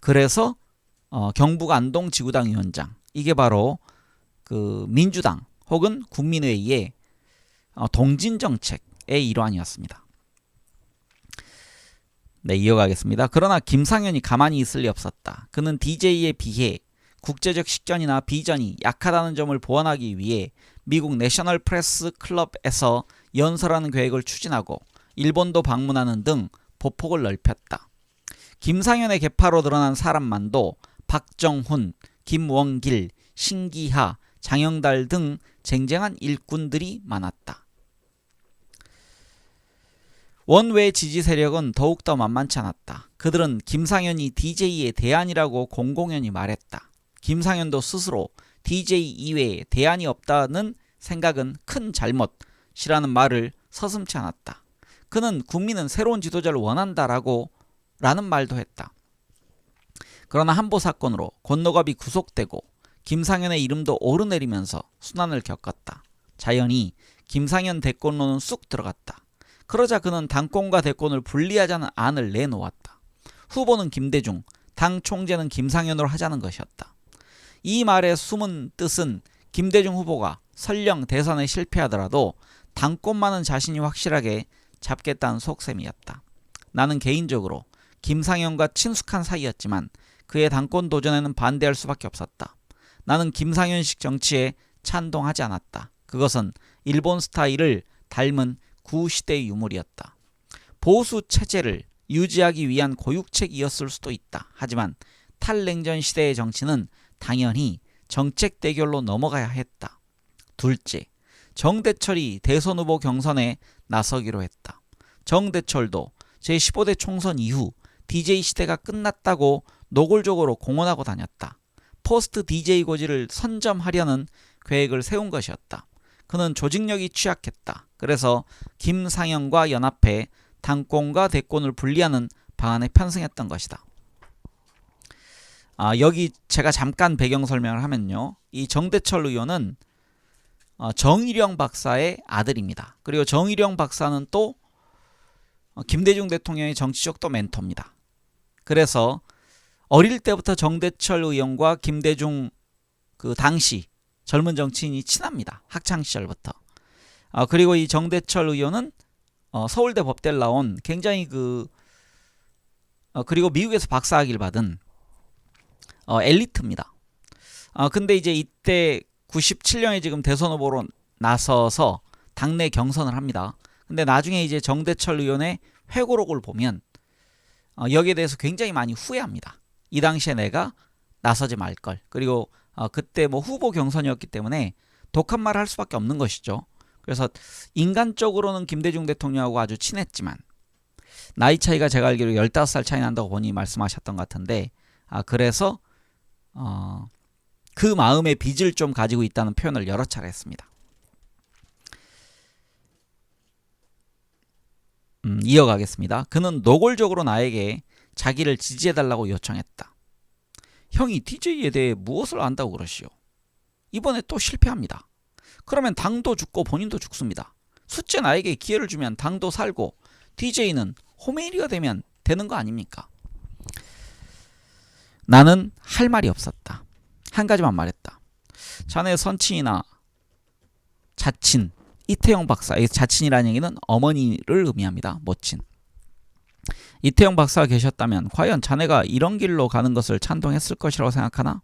그래서 경북 안동 지구당 위원장, 이게 바로 그 민주당 혹은 국민회의의 동진 정책의 일환이었습니다. 네, 이어가겠습니다. 그러나 김상현이 가만히 있을 리 없었다. 그는 DJ에 비해 국제적 식견이나 비전이 약하다는 점을 보완하기 위해 미국 내셔널 프레스 클럽에서 연설하는 계획을 추진하고 일본도 방문하는 등 보폭을 넓혔다. 김상현의 계파로 드러난 사람만도 박정훈, 김원길, 신기하, 장영달 등 쟁쟁한 일꾼들이 많았다. 원외 지지 세력은 더욱더 만만치 않았다. 그들은 김상현이 DJ의 대안이라고 공공연히 말했다. 김상현도 스스로 DJ 이외에 대안이 없다는 생각은 큰 잘못이라는 말을 서슴지 않았다. 그는 국민은 새로운 지도자를 원한다라는 말도 했다. 그러나 한보 사건으로 권노갑이 구속되고 김상현의 이름도 오르내리면서 순환을 겪었다. 자연히 김상현 대권론은 쑥 들어갔다. 그러자 그는 당권과 대권을 분리하자는 안을 내놓았다. 후보는 김대중, 당 총재는 김상현으로 하자는 것이었다. 이 말의 숨은 뜻은 김대중 후보가 설령 대선에 실패하더라도 당권만은 자신이 확실하게 잡겠다는 속셈이었다. 나는 개인적으로 김상현과 친숙한 사이였지만 그의 당권 도전에는 반대할 수밖에 없었다. 나는 김상현식 정치에 찬동하지 않았다. 그것은 일본 스타일을 닮은 구시대의 유물이었다. 보수 체제를 유지하기 위한 고육책이었을 수도 있다. 하지만 탈냉전 시대의 정치는 당연히 정책 대결로 넘어가야 했다. 둘째, 정대철이 대선 후보 경선에 나서기로 했다. 정대철도 제15대 총선 이후 DJ 시대가 끝났다고 노골적으로 공언하고 다녔다. 포스트 DJ 고지를 선점하려는 계획을 세운 것이었다. 그는 조직력이 취약했다. 그래서 김상현과 연합해 당권과 대권을 분리하는 방안에 편승했던 것이다. 여기 제가 잠깐 배경 설명을 하면요. 이 정대철 의원은 정일영 박사의 아들입니다. 그리고 정일영 박사는 또 김대중 대통령의 정치적 또 멘토입니다. 그래서 어릴 때부터 정대철 의원과 김대중 그 당시 젊은 정치인이 친합니다. 학창시절부터. 그리고 이 정대철 의원은 서울대 법대를 나온 굉장히 그리고 미국에서 박사학위를 받은 엘리트입니다. 근데 이제 이때 97년에 지금 대선 후보로 나서서 당내 경선을 합니다. 근데 나중에 이제 정대철 의원의 회고록을 보면 여기에 대해서 굉장히 많이 후회합니다. 이 당시에 내가 나서지 말걸. 그리고 그때 뭐 후보 경선이었기 때문에 독한 말을 할 수밖에 없는 것이죠. 그래서 인간적으로는 김대중 대통령하고 아주 친했지만 나이 차이가 제가 알기로 15살 차이 난다고 본인이 말씀하셨던 것 같은데 그래서 그 마음의 빚을 좀 가지고 있다는 표현을 여러 차례 했습니다. 이어가겠습니다. 그는 노골적으로 나에게 자기를 지지해달라고 요청했다. 형이 DJ에 대해 무엇을 안다고 그러시오? 이번에 또 실패합니다. 그러면 당도 죽고 본인도 죽습니다. 숫째 나에게 기회를 주면 당도 살고 DJ는 호메이리가 되면 되는 거 아닙니까? 나는 할 말이 없었다. 한 가지만 말했다. 자네 선친이나 자친 이태영 박사, 자친이라는 얘기는 어머니를 의미합니다. 모친. 이태영 박사가 계셨다면 과연 자네가 이런 길로 가는 것을 찬동했을 것이라고 생각하나?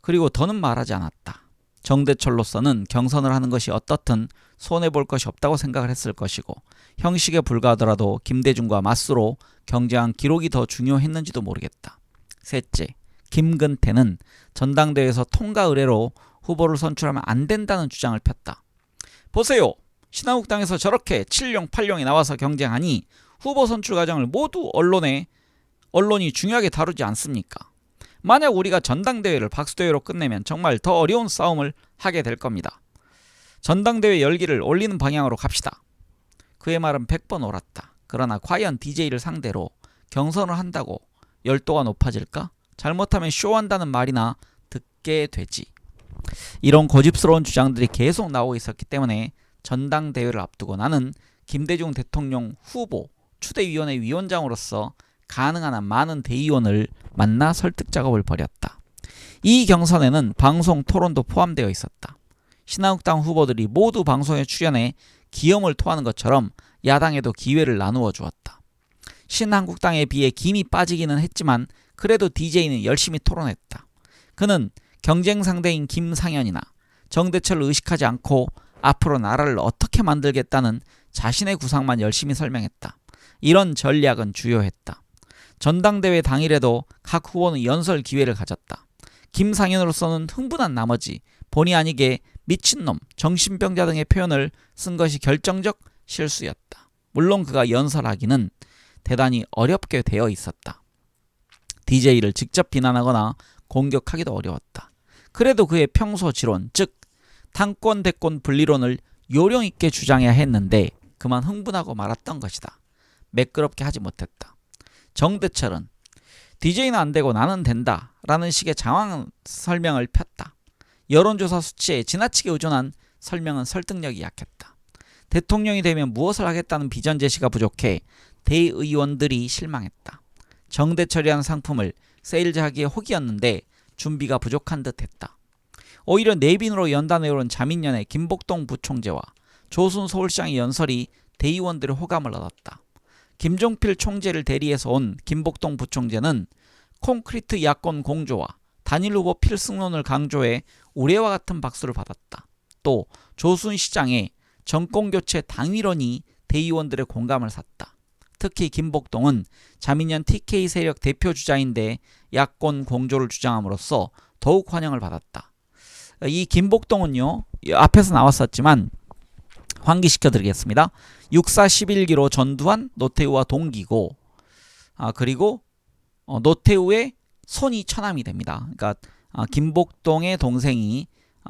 그리고 더는 말하지 않았다. 정대철로서는 경선을 하는 것이 어떻든 손해볼 것이 없다고 생각을 했을 것이고 형식에 불과하더라도 김대중과 맞서로 경쟁한 기록이 더 중요했는지도 모르겠다. 셋째, 김근태는 전당대회에서 통과 의례로 후보를 선출하면 안 된다는 주장을 폈다. 보세요. 신한국당에서 저렇게 7용 8용이 나와서 경쟁하니 후보 선출 과정을 모두 언론이 중요하게 다루지 않습니까? 만약 우리가 전당대회를 박수대회로 끝내면 정말 더 어려운 싸움을 하게 될 겁니다. 전당대회 열기를 올리는 방향으로 갑시다. 그의 말은 100번 옳았다. 그러나 과연 DJ를 상대로 경선을 한다고 열도가 높아질까? 잘못하면 쇼한다는 말이나 듣게 되지. 이런 고집스러운 주장들이 계속 나오고 있었기 때문에 전당대회를 앞두고 나는 김대중 대통령 후보 추대위원회 위원장으로서 가능한 한 많은 대의원을 만나 설득 작업을 벌였다. 이 경선에는 방송 토론도 포함되어 있었다. 신한국당 후보들이 모두 방송에 출연해 기염을 토하는 것처럼 야당에도 기회를 나누어 주었다. 신한국당에 비해 김이 빠지기는 했지만 그래도 DJ는 열심히 토론했다. 그는 경쟁 상대인 김상현이나 정대철을 의식하지 않고 앞으로 나라를 어떻게 만들겠다는 자신의 구상만 열심히 설명했다. 이런 전략은 주요했다. 전당대회 당일에도 각 후보는 연설 기회를 가졌다. 김상현으로서는 흥분한 나머지 본의 아니게 미친놈, 정신병자 등의 표현을 쓴 것이 결정적 실수였다. 물론 그가 연설하기는 대단히 어렵게 되어 있었다. DJ를 직접 비난하거나 공격하기도 어려웠다. 그래도 그의 평소 지론, 즉 당권 대권 분리론을 요령 있게 주장해야 했는데 그만 흥분하고 말았던 것이다. 매끄럽게 하지 못했다. 정대철은 DJ는 안 되고 나는 된다 라는 식의 장황한 설명을 폈다. 여론조사 수치에 지나치게 의존한 설명은 설득력이 약했다. 대통령이 되면 무엇을 하겠다는 비전 제시가 부족해 대의원들이 실망했다. 정대철이라는 상품을 세일즈하기에 혹이었는데 준비가 부족한 듯했다. 오히려 내빈으로 연단에 오른 자민련의 김복동 부총재와 조순 서울시장의 연설이 대의원들의 호감을 얻었다. 김종필 총재를 대리해서 온 김복동 부총재는 콘크리트 야권 공조와 단일 후보 필승론을 강조해 우레와 같은 박수를 받았다. 또 조순 시장의 정권교체 당위론이 대의원들의 공감을 샀다. 특히 김복동은 자민련 TK 세력 대표 주자인데 야권 공조를 주장함으로써 더욱 환영을 받았다. 이 김복동은요, 앞에서 나왔었지만 환기시켜드리겠습니다. 6411기로 전두환, 노태우와 동기고, 그리고 노태우의 손이 처남이 됩니다. 그러니까 김복동의 동생이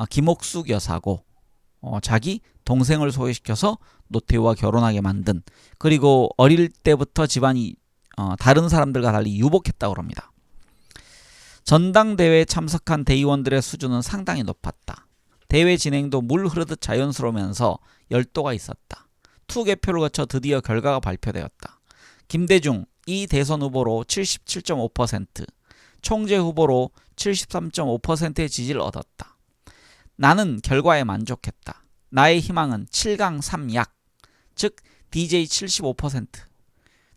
김옥숙 여사고, 자기 동생을 소개시켜서 노태우와 결혼하게 만든, 그리고 어릴 때부터 집안이 다른 사람들과 달리 유복했다고 합니다. 전당대회에 참석한 대의원들의 수준은 상당히 높았다. 대회 진행도 물 흐르듯 자연스러우면서 열도가 있었다. 투개표를 거쳐 드디어 결과가 발표되었다. 김대중 이 대선 후보로 77.5%, 총재 후보로 73.5%의 지지를 얻었다. 나는 결과에 만족했다. 나의 희망은 7강 3약, 즉 DJ 75%,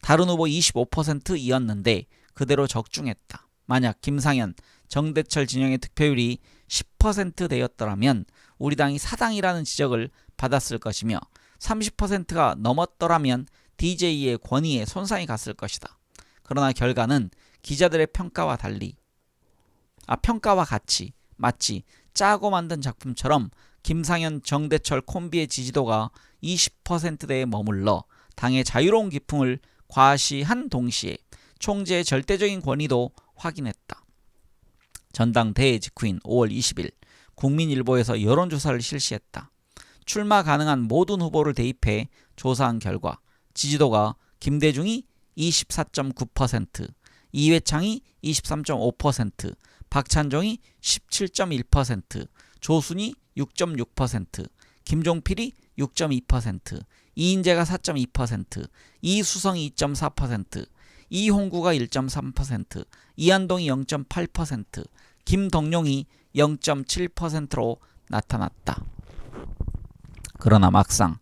다른 후보 25%이었는데 그대로 적중했다. 만약 김상현, 정대철 진영의 득표율이 10%대였더라면 우리 당이 사당이라는 지적을 받았을 것이며 30%가 넘었더라면 DJ의 권위에 손상이 갔을 것이다. 그러나 결과는 기자들의 평가와 같이 마치 짜고 만든 작품처럼 김상현, 정대철 콤비의 지지도가 20%대에 머물러 당의 자유로운 기풍을 과시한 동시에 총재의 절대적인 권위도 확인했다. 전당대회 직후인 5월 20일 국민일보에서 여론조사를 실시했다. 출마 가능한 모든 후보를 대입해 조사한 결과 지지도가 김대중이 24.9%, 이회창이 23.5%, 박찬종이 17.1%, 조순이 6.6%, 김종필이 6.2%, 이인재가 4.2%, 이수성이 2.4%, 이홍구가 1.3%, 이한동이 0.8%, 김덕룡이 0.7%로 나타났다. 그러나 막상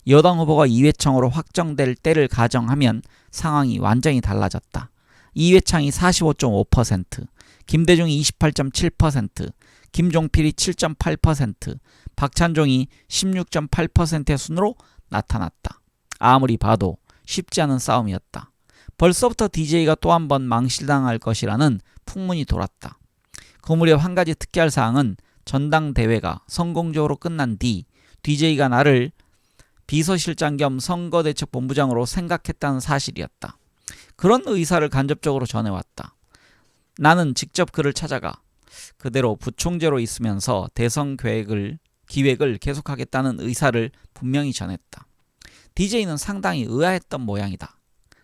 여당 후보가 이회창으로 확정될 때를 가정하면 상황이 완전히 달라졌다. 이회창이 45.5%, 김대중이 28.7%, 김종필이 7.8%, 박찬종이 16.8%의 순으로 나타났다. 아무리 봐도 쉽지 않은 싸움이었다. 벌써부터 DJ가 또 한 번 망실당할 것이라는 풍문이 돌았다. 그 무렵 한 가지 특기할 사항은 전당대회가 성공적으로 끝난 뒤 DJ가 나를 비서실장 겸 선거대책본부장으로 생각했다는 사실이었다. 그런 의사를 간접적으로 전해왔다. 나는 직접 그를 찾아가 그대로 부총재로 있으면서 대선 기획을 계속하겠다는 의사를 분명히 전했다. DJ는 상당히 의아했던 모양이다.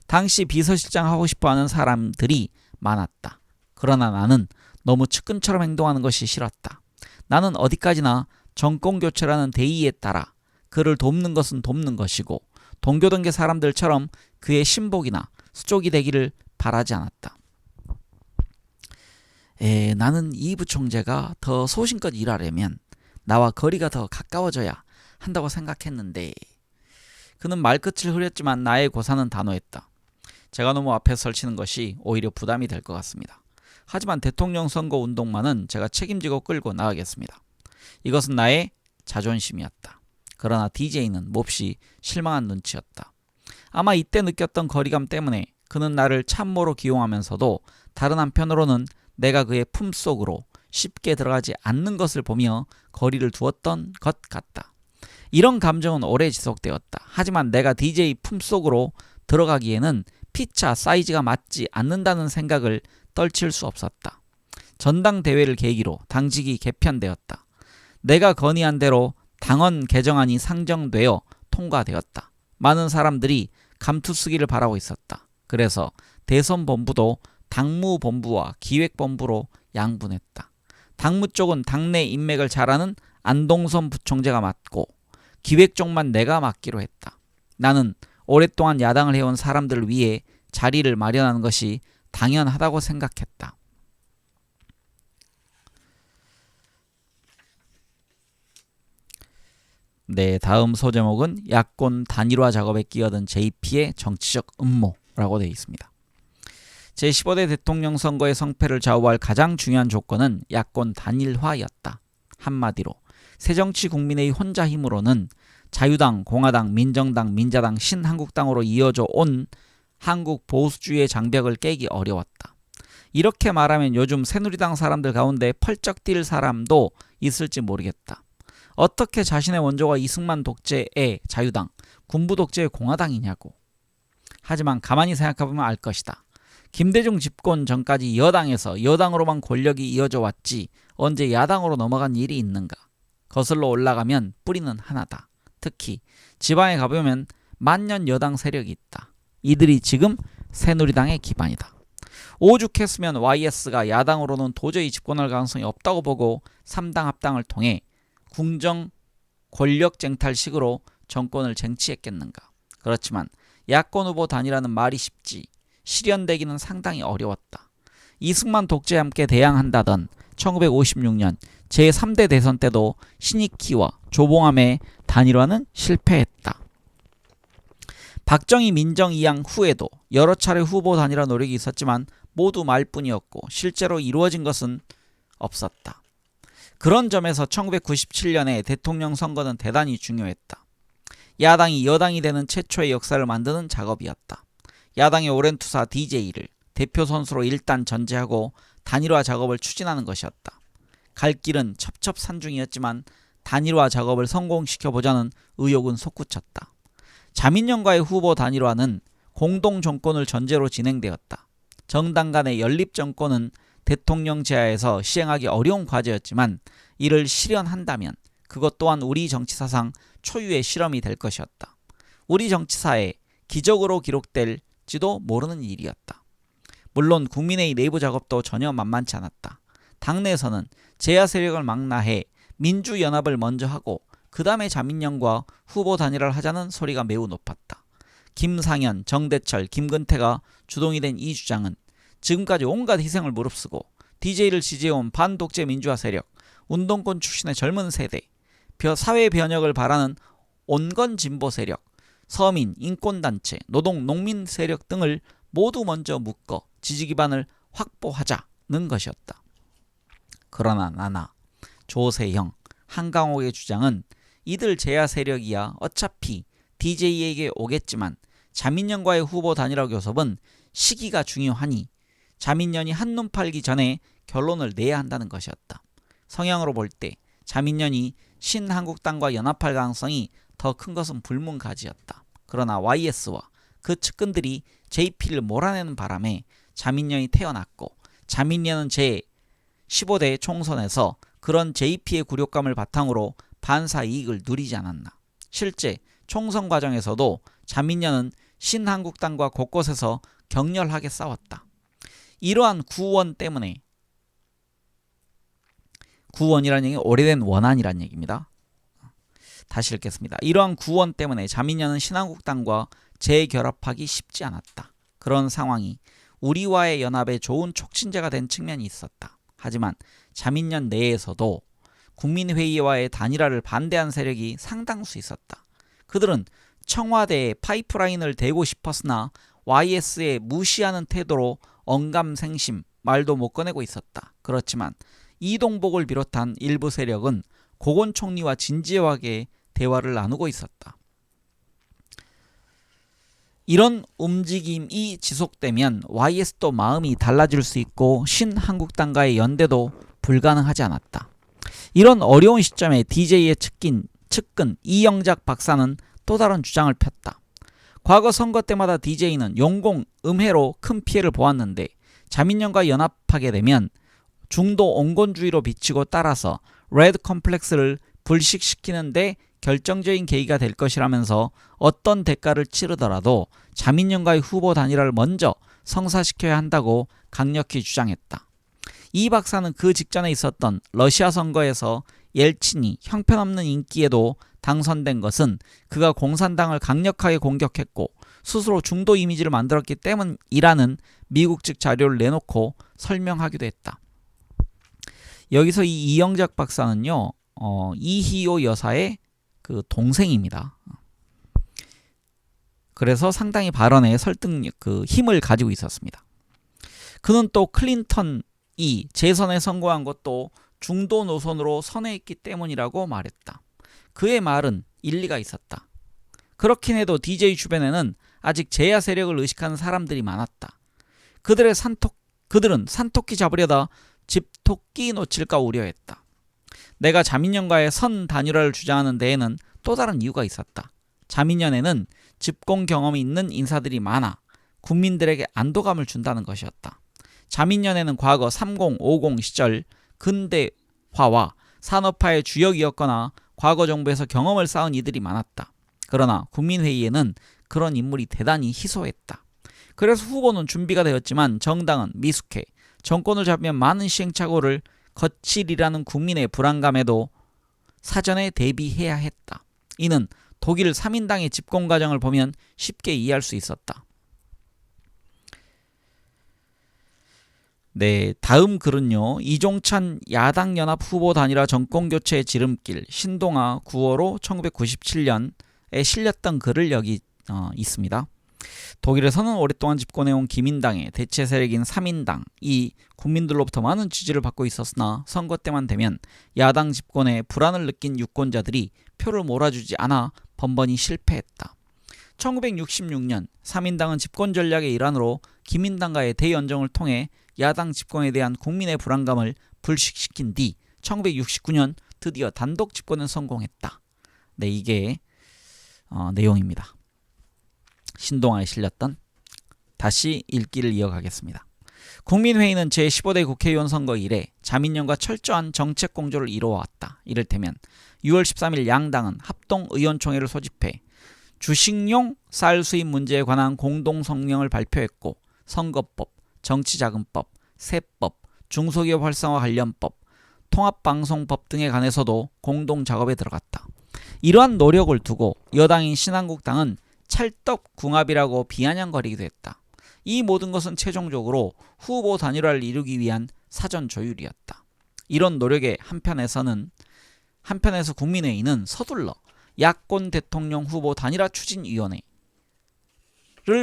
당시 비서실장 하고 싶어하는 사람들이 많았다. 그러나 나는 너무 측근처럼 행동하는 것이 싫었다. 나는 어디까지나 정권교체라는 대의에 따라 그를 돕는 것은 돕는 것이고 동교동계 사람들처럼 그의 신복이나 수족이 되기를 바라지 않았다. 나는 이 부총재가 더 소신껏 일하려면 나와 거리가 더 가까워져야 한다고 생각했는데 그는 말끝을 흐렸지만 나의 고사는 단호했다. 제가 너무 앞에 설치는 것이 오히려 부담이 될 것 같습니다. 하지만 대통령 선거 운동만은 제가 책임지고 끌고 나가겠습니다. 이것은 나의 자존심이었다. 그러나 DJ는 몹시 실망한 눈치였다. 아마 이때 느꼈던 거리감 때문에 그는 나를 참모로 기용하면서도 다른 한편으로는 내가 그의 품속으로 쉽게 들어가지 않는 것을 보며 거리를 두었던 것 같다. 이런 감정은 오래 지속되었다. 하지만 내가 DJ 품속으로 들어가기에는 피차 사이즈가 맞지 않는다는 생각을 떨칠 수 없었다. 전당대회를 계기로 당직이 개편되었다. 내가 건의한 대로 당헌 개정안이 상정되어 통과되었다. 많은 사람들이 감투쓰기를 바라고 있었다. 그래서 대선본부도 당무본부와 기획본부로 양분했다. 당무 쪽은 당내 인맥을 잘 아는 안동선 부총재가 맡고 기획 쪽만 내가 맡기로 했다. 나는 오랫동안 야당을 해온 사람들을 위해 자리를 마련하는 것이 당연하다고 생각했다. 네, 다음 소제목은 야권 단일화 작업에 끼어든 JP의 정치적 음모라고 되어 있습니다. 제15대 대통령 선거의 성패를 좌우할 가장 중요한 조건은 야권 단일화였다. 한마디로 새정치국민의 혼자 힘으로는 자유당, 공화당, 민정당, 민자당, 신한국당으로 이어져 온 한국 보수주의의 장벽을 깨기 어려웠다. 이렇게 말하면 요즘 새누리당 사람들 가운데 펄쩍 뛸 사람도 있을지 모르겠다. 어떻게 자신의 원조가 이승만 독재의 자유당, 군부 독재의 공화당이냐고. 하지만 가만히 생각해보면 알 것이다. 김대중 집권 전까지 여당에서 여당으로만 권력이 이어져 왔지 언제 야당으로 넘어간 일이 있는가. 거슬러 올라가면 뿌리는 하나다. 특히 지방에 가보면 만년 여당 세력이 있다. 이들이 지금 새누리당의 기반이다. 오죽했으면 YS가 야당으로는 도저히 집권할 가능성이 없다고 보고 3당 합당을 통해 궁정 권력 쟁탈식으로 정권을 쟁취했겠는가. 그렇지만 야권 후보 단일화는 말이 쉽지 실현되기는 상당히 어려웠다. 이승만 독재에 함께 대항한다던 1956년 제3대 대선 때도 신익희와 조봉암의 단일화는 실패했다. 박정희 민정 이양 후에도 여러 차례 후보 단일화 노력이 있었지만 모두 말뿐이었고 실제로 이루어진 것은 없었다. 그런 점에서 1997년의 대통령 선거는 대단히 중요했다. 야당이 여당이 되는 최초의 역사를 만드는 작업이었다. 야당의 오랜 투사 DJ를 대표 선수로 일단 전제하고 단일화 작업을 추진하는 것이었다. 갈 길은 첩첩산중이었지만 단일화 작업을 성공시켜보자는 의욕은 솟구쳤다. 자민련과의 후보 단일화는 공동 정권을 전제로 진행되었다. 정당 간의 연립 정권은 대통령 제하에서 시행하기 어려운 과제였지만 이를 실현한다면 그것 또한 우리 정치사상 초유의 실험이 될 것이었다. 우리 정치사에 기적으로 기록될지도 모르는 일이었다. 물론 국민의 내부 작업도 전혀 만만치 않았다. 당내에서는 제야 세력을 망라해 민주연합을 먼저 하고 그 다음에 자민련과 후보 단일화를 하자는 소리가 매우 높았다. 김상현, 정대철, 김근태가 주동이 된 이 주장은 지금까지 온갖 희생을 무릅쓰고 DJ를 지지해온 반독재 민주화 세력, 운동권 출신의 젊은 세대, 사회 변혁을 바라는 온건 진보 세력, 서민, 인권단체, 노동, 농민 세력 등을 모두 먼저 묶어 지지 기반을 확보하자는 것이었다. 그러나 나나, 조세형, 한강옥의 주장은 이들 제야 세력이야 어차피 DJ에게 오겠지만 자민련과의 후보 단일화 교섭은 시기가 중요하니 자민련이 한눈 팔기 전에 결론을 내야 한다는 것이었다. 성향으로 볼 때 자민련이 신한국당과 연합할 가능성이 더 큰 것은 불문가지였다. 그러나 YS와 그 측근들이 JP를 몰아내는 바람에 자민련이 태어났고 자민련은 제15대 총선에서 그런 JP의 굴욕감을 바탕으로 반사 이익을 누리지 않았나. 실제 총선 과정에서도 자민련은 신한국당과 곳곳에서 격렬하게 싸웠다. 이러한 구원 때문에, 구원이라는 얘기는 오래된 원한이라는 얘기입니다. 다시 읽겠습니다. 이러한 구원 때문에 자민련은 신한국당과 재결합하기 쉽지 않았다. 그런 상황이 우리와의 연합에 좋은 촉진제가 된 측면이 있었다. 하지만 자민련 내에서도 국민회의와의 단일화를 반대한 세력이 상당수 있었다. 그들은 청와대에 파이프라인을 대고 싶었으나 YS에 무시하는 태도로 언감생심 말도 못 꺼내고 있었다. 그렇지만 이동복을 비롯한 일부 세력은 고건 총리와 진지하게 대화를 나누고 있었다. 이런 움직임이 지속되면 YS도 마음이 달라질 수 있고 신한국당과의 연대도 불가능하지 않았다. 이런 어려운 시점에 DJ의 측근 이영작 박사는 또 다른 주장을 폈다. 과거 선거 때마다 DJ는 용공, 음해로 큰 피해를 보았는데 자민련과 연합하게 되면 중도 온건주의로 비치고 따라서 레드 컴플렉스를 불식시키는 데 결정적인 계기가 될 것이라면서 어떤 대가를 치르더라도 자민련과의 후보 단일화를 먼저 성사시켜야 한다고 강력히 주장했다. 이 박사는 그 직전에 있었던 러시아 선거에서 옐친이 형편없는 인기에도 당선된 것은 그가 공산당을 강력하게 공격했고 스스로 중도 이미지를 만들었기 때문이라는 미국 측 자료를 내놓고 설명하기도 했다. 여기서 이 이영작 박사는요, 이희호 여사의 그 동생입니다. 그래서 상당히 발언에 설득력, 그 힘을 가지고 있었습니다. 그는 또 클린턴이 재선에 성공한 것도 중도 노선으로 선회했기 때문이라고 말했다. 그의 말은 일리가 있었다. 그렇긴 해도 DJ 주변에는 아직 제야 세력을 의식하는 사람들이 많았다. 그들은 산토끼 잡으려다 집토끼 놓칠까 우려했다. 내가 자민련과의 선 단일화를 주장하는 데에는 또 다른 이유가 있었다. 자민련에는 집권 경험이 있는 인사들이 많아 국민들에게 안도감을 준다는 것이었다. 자민련에는 과거 3050 시절 근대화와 산업화의 주역이었거나 과거 정부에서 경험을 쌓은 이들이 많았다. 그러나 국민회의에는 그런 인물이 대단히 희소했다. 그래서 후보는 준비가 되었지만 정당은 미숙해 정권을 잡으면 많은 시행착오를 거치리라는 국민의 불안감에도 사전에 대비해야 했다. 이는 독일 3인당의 집권 과정을 보면 쉽게 이해할 수 있었다. 네, 다음 글은요. 이종찬 야당연합 후보 단일화 정권교체의 지름길 신동아 9월호 1997년에 실렸던 글을 여기 있습니다. 독일에서는 오랫동안 집권해온 기민당의 대체 세력인 3인당이 국민들로부터 많은 지지를 받고 있었으나 선거 때만 되면 야당 집권에 불안을 느낀 유권자들이 표를 몰아주지 않아 번번이 실패했다. 1966년 3인당은 집권 전략의 일환으로 기민당과의 대연정을 통해 야당 집권에 대한 국민의 불안감을 불식시킨 뒤 1969년 드디어 단독 집권에 성공했다. 네, 이게 내용입니다. 신동아에 실렸던 다시 읽기를 이어가겠습니다. 국민회의는 제15대 국회의원 선거 이래 자민련과 철저한 정책 공조를 이루어왔다. 이를테면 6월 13일 양당은 합동의원총회를 소집해 주식용 쌀 수입 문제에 관한 공동성명을 발표했고 선거법, 정치자금법, 세법, 중소기업 활성화 관련법, 통합방송법 등에 관해서도 공동작업에 들어갔다. 이러한 노력을 두고 여당인 신한국당은 찰떡궁합이라고 비아냥거리기도 했다. 이 모든 것은 최종적으로 후보 단일화를 이루기 위한 사전 조율이었다. 이런 노력의 한편에서 국민회의는 서둘러 야권 대통령 후보 단일화 추진위원회를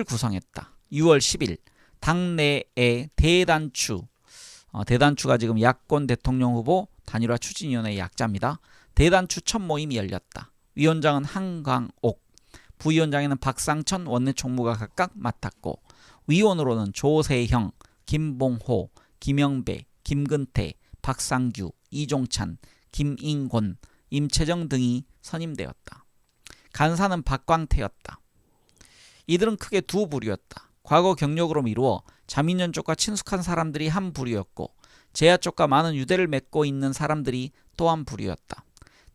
구성했다. 6월 10일 당내의 대단추가 지금 야권 대통령 후보 단일화 추진위원회의 약자입니다. 대단추 첫 모임이 열렸다. 위원장은 한광옥, 부위원장에는 박상천 원내총무가 각각 맡았고 위원으로는 조세형, 김봉호, 김영배, 김근태, 박상규, 이종찬, 김인곤, 임채정 등이 선임되었다. 간사는 박광태였다. 이들은 크게 두 부류였다. 과거 경력으로 미루어 자민련 쪽과 친숙한 사람들이 한 부류였고 제야 쪽과 많은 유대를 맺고 있는 사람들이 또 한 부류였다.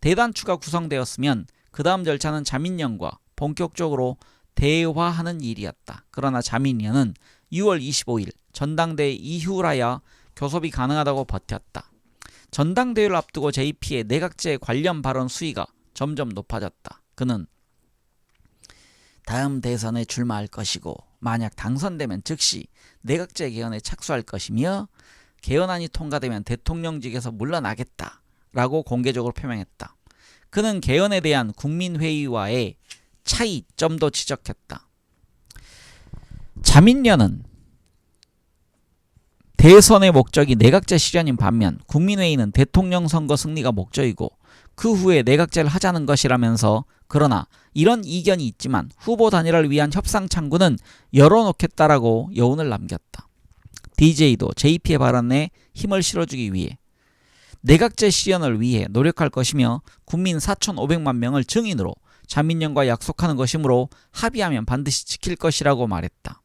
대단추가 구성되었으면 그 다음 절차는 자민련과 본격적으로 대화하는 일이었다. 그러나 자민련은 6월 25일 전당대회 이후라야 교섭이 가능하다고 버텼다. 전당대회를 앞두고 JP의 내각제 관련 발언 수위가 점점 높아졌다. 그는 다음 대선에 출마할 것이고 만약 당선되면 즉시 내각제 개헌에 착수할 것이며 개헌안이 통과되면 대통령직에서 물러나겠다라고 공개적으로 표명했다. 그는 개헌에 대한 국민회의와의 차이점도 지적했다. 자민련은 대선의 목적이 내각제 실현인 반면 국민회의는 대통령 선거 승리가 목적이고 그 후에 내각제를 하자는 것이라면서 그러나 이런 이견이 있지만 후보 단일화를 위한 협상 창구는 열어놓겠다라고 여운을 남겼다. DJ도 JP의 발언에 힘을 실어주기 위해 내각제 실현을 위해 노력할 것이며 국민 4,500만 명을 증인으로 자민련과 약속하는 것이므로 합의하면 반드시 지킬 것이라고 말했다.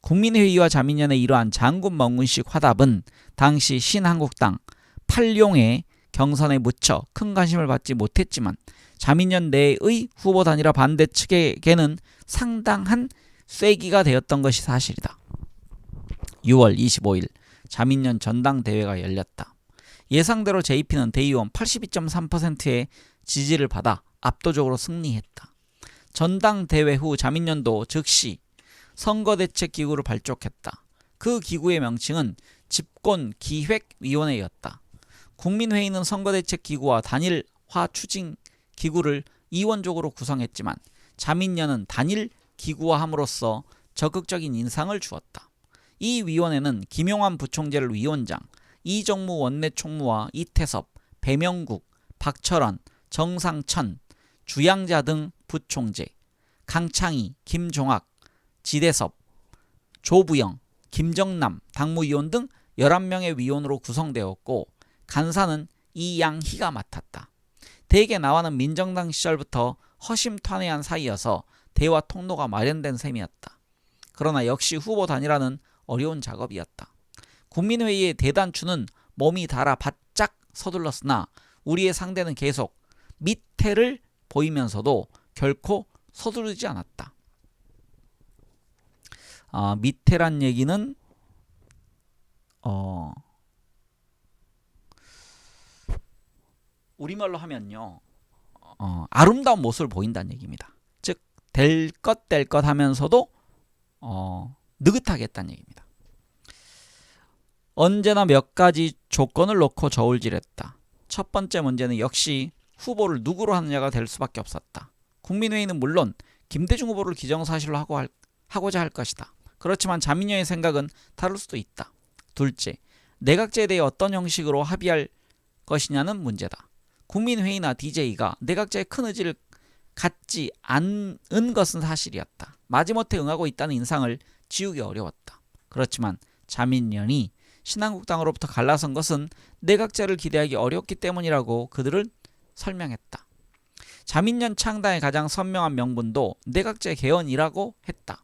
국민회의와 자민련의 이러한 장군멍군식 화답은 당시 신한국당 8용의 경선에 묻혀 큰 관심을 받지 못했지만 자민련 내의 후보 단일화 반대 측에게는 상당한 쐐기가 되었던 것이 사실이다. 6월 25일 자민련 전당대회가 열렸다. 예상대로 JP는 대의원 82.3%의 지지를 받아 압도적으로 승리했다. 전당대회 후 자민련도 즉시 선거대책기구를 발족했다. 그 기구의 명칭은 집권기획위원회였다. 국민회의는 선거대책기구와 단일화 추진기구를 이원적으로 구성했지만 자민련은 단일 기구화함으로써 적극적인 인상을 주었다. 이 위원회는 김용환 부총재를 위원장, 이정무 원내총무와 이태섭, 배명국, 박철원, 정상천, 주양자 등 부총재, 강창희, 김종학, 지대섭, 조부영, 김정남 당무위원 등 11명의 위원으로 구성되었고 간사는 이양희가 맡았다. 대개 나와는 민정당 시절부터 허심탄회한 사이여서 대화 통로가 마련된 셈이었다. 그러나 역시 후보 단일화는 어려운 작업이었다. 국민회의의 대단추는 몸이 달아 바짝 서둘렀으나 우리의 상대는 계속 밑태를 보이면서도 결코 서두르지 않았다. 밑태란 얘기는 우리말로 하면요, 아름다운 모습을 보인다는 얘기입니다. 즉 될 것 하면서도 느긋하겠다는 얘기입니다. 언제나 몇 가지 조건을 놓고 저울질했다. 첫 번째 문제는 역시 후보를 누구로 하느냐가 될 수밖에 없었다. 국민회의는 물론 김대중 후보를 기정사실로 하고자 할 것이다. 그렇지만 자민련의 생각은 다를 수도 있다. 둘째, 내각제에 대해 어떤 형식으로 합의할 것이냐는 문제다. 국민회의나 DJ가 내각제에 큰 의지를 갖지 않은 것은 사실이었다. 마지못해 응하고 있다는 인상을 지우기 어려웠다. 그렇지만 자민련이 신한국당으로부터 갈라선 것은 내각제를 기대하기 어렵기 때문이라고 그들은 설명했다. 자민련 창당의 가장 선명한 명분도 내각제 개헌이라고 했다.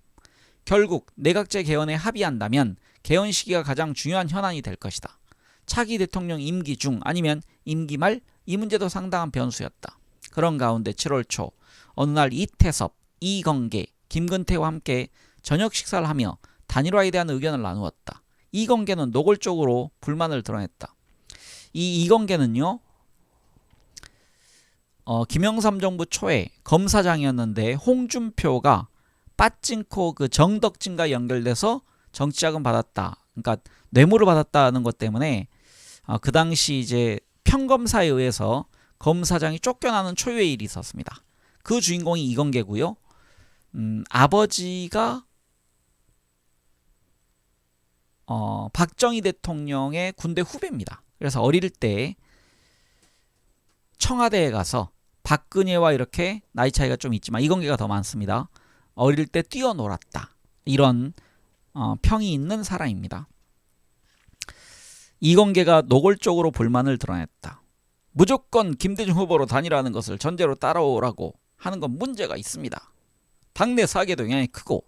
결국 내각제 개헌에 합의한다면 개헌 시기가 가장 중요한 현안이 될 것이다. 차기 대통령 임기 중 아니면 임기 말 이 문제도 상당한 변수였다. 그런 가운데 7월 초 어느 날 이태섭, 이건계, 김근태와 함께 저녁 식사를 하며 단일화에 대한 의견을 나누었다. 이건계는 노골적으로 불만을 드러냈다. 이건계는요, 김영삼 정부 초에 검사장이었는데 홍준표가 빠찡코 그 정덕진과 연결돼서 정치자금 받았다. 그러니까 뇌물을 받았다는 것 때문에 그 당시 이제 평검사에 의해서 검사장이 쫓겨나는 초유의 일이 있었습니다. 그 주인공이 이건계고요. 아버지가 박정희 대통령의 군대 후배입니다. 그래서 어릴 때 청와대에 가서 박근혜와 이렇게 나이 차이가 좀 있지만 이건계가 더 많습니다. 어릴 때 뛰어놀았다. 이런 평이 있는 사람입니다. 이건계가 노골적으로 불만을 드러냈다. 무조건 김대중 후보로 단일화하는 것을 전제로 따라오라고 하는 건 문제가 있습니다. 당내 사기에도 영향이 크고.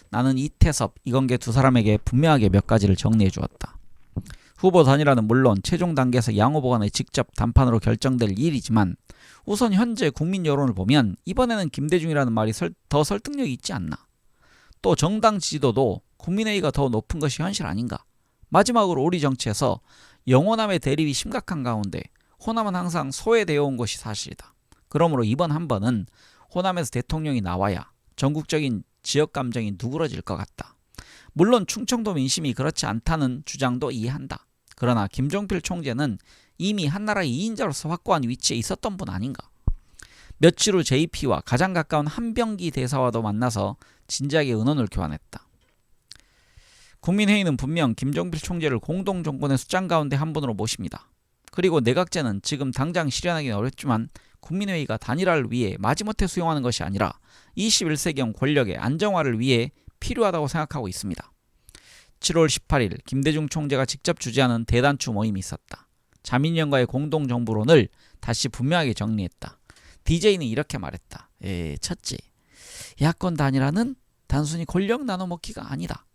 나는 이태섭, 이건계 두 사람에게 분명하게 몇 가지를 정리해 주었다. 후보 단일화는 물론 최종 단계에서 양 후보 간의 직접 담판으로 결정될 일이지만 우선 현재 국민 여론을 보면 이번에는 김대중이라는 말이 더 설득력이 있지 않나. 또 정당 지지도도 국민회의가 더 높은 것이 현실 아닌가. 마지막으로 우리 정치에서 영호남의 대립이 심각한 가운데 호남은 항상 소외되어 온 것이 사실이다. 그러므로 이번 한 번은 호남에서 대통령이 나와야 전국적인 지역 감정이 누그러질 것 같다. 물론 충청도 민심이 그렇지 않다는 주장도 이해한다. 그러나 김종필 총재는 이미 한나라의 2인자로서 확고한 위치에 있었던 분 아닌가. 며칠 후 JP와 가장 가까운 한병기 대사와도 만나서 진지하게 의논을 교환했다. 국민회의는 분명 김종필 총재를 공동정권의 수장 가운데 한 분으로 모십니다. 그리고 내각제는 지금 당장 실현하기는 어렵지만 국민회의가 단일화를 위해 마지못해 수용하는 것이 아니라 21세기형 권력의 안정화를 위해 필요하다고 생각하고 있습니다. 7월 18일 김대중 총재가 직접 주재하는 대단추 모임이 있었다. 자민련과의 공동정부론을 다시 분명하게 정리했다. DJ는 이렇게 말했다. 첫째, 야권 단일화는 단순히 권력 나눠먹기가 아니다.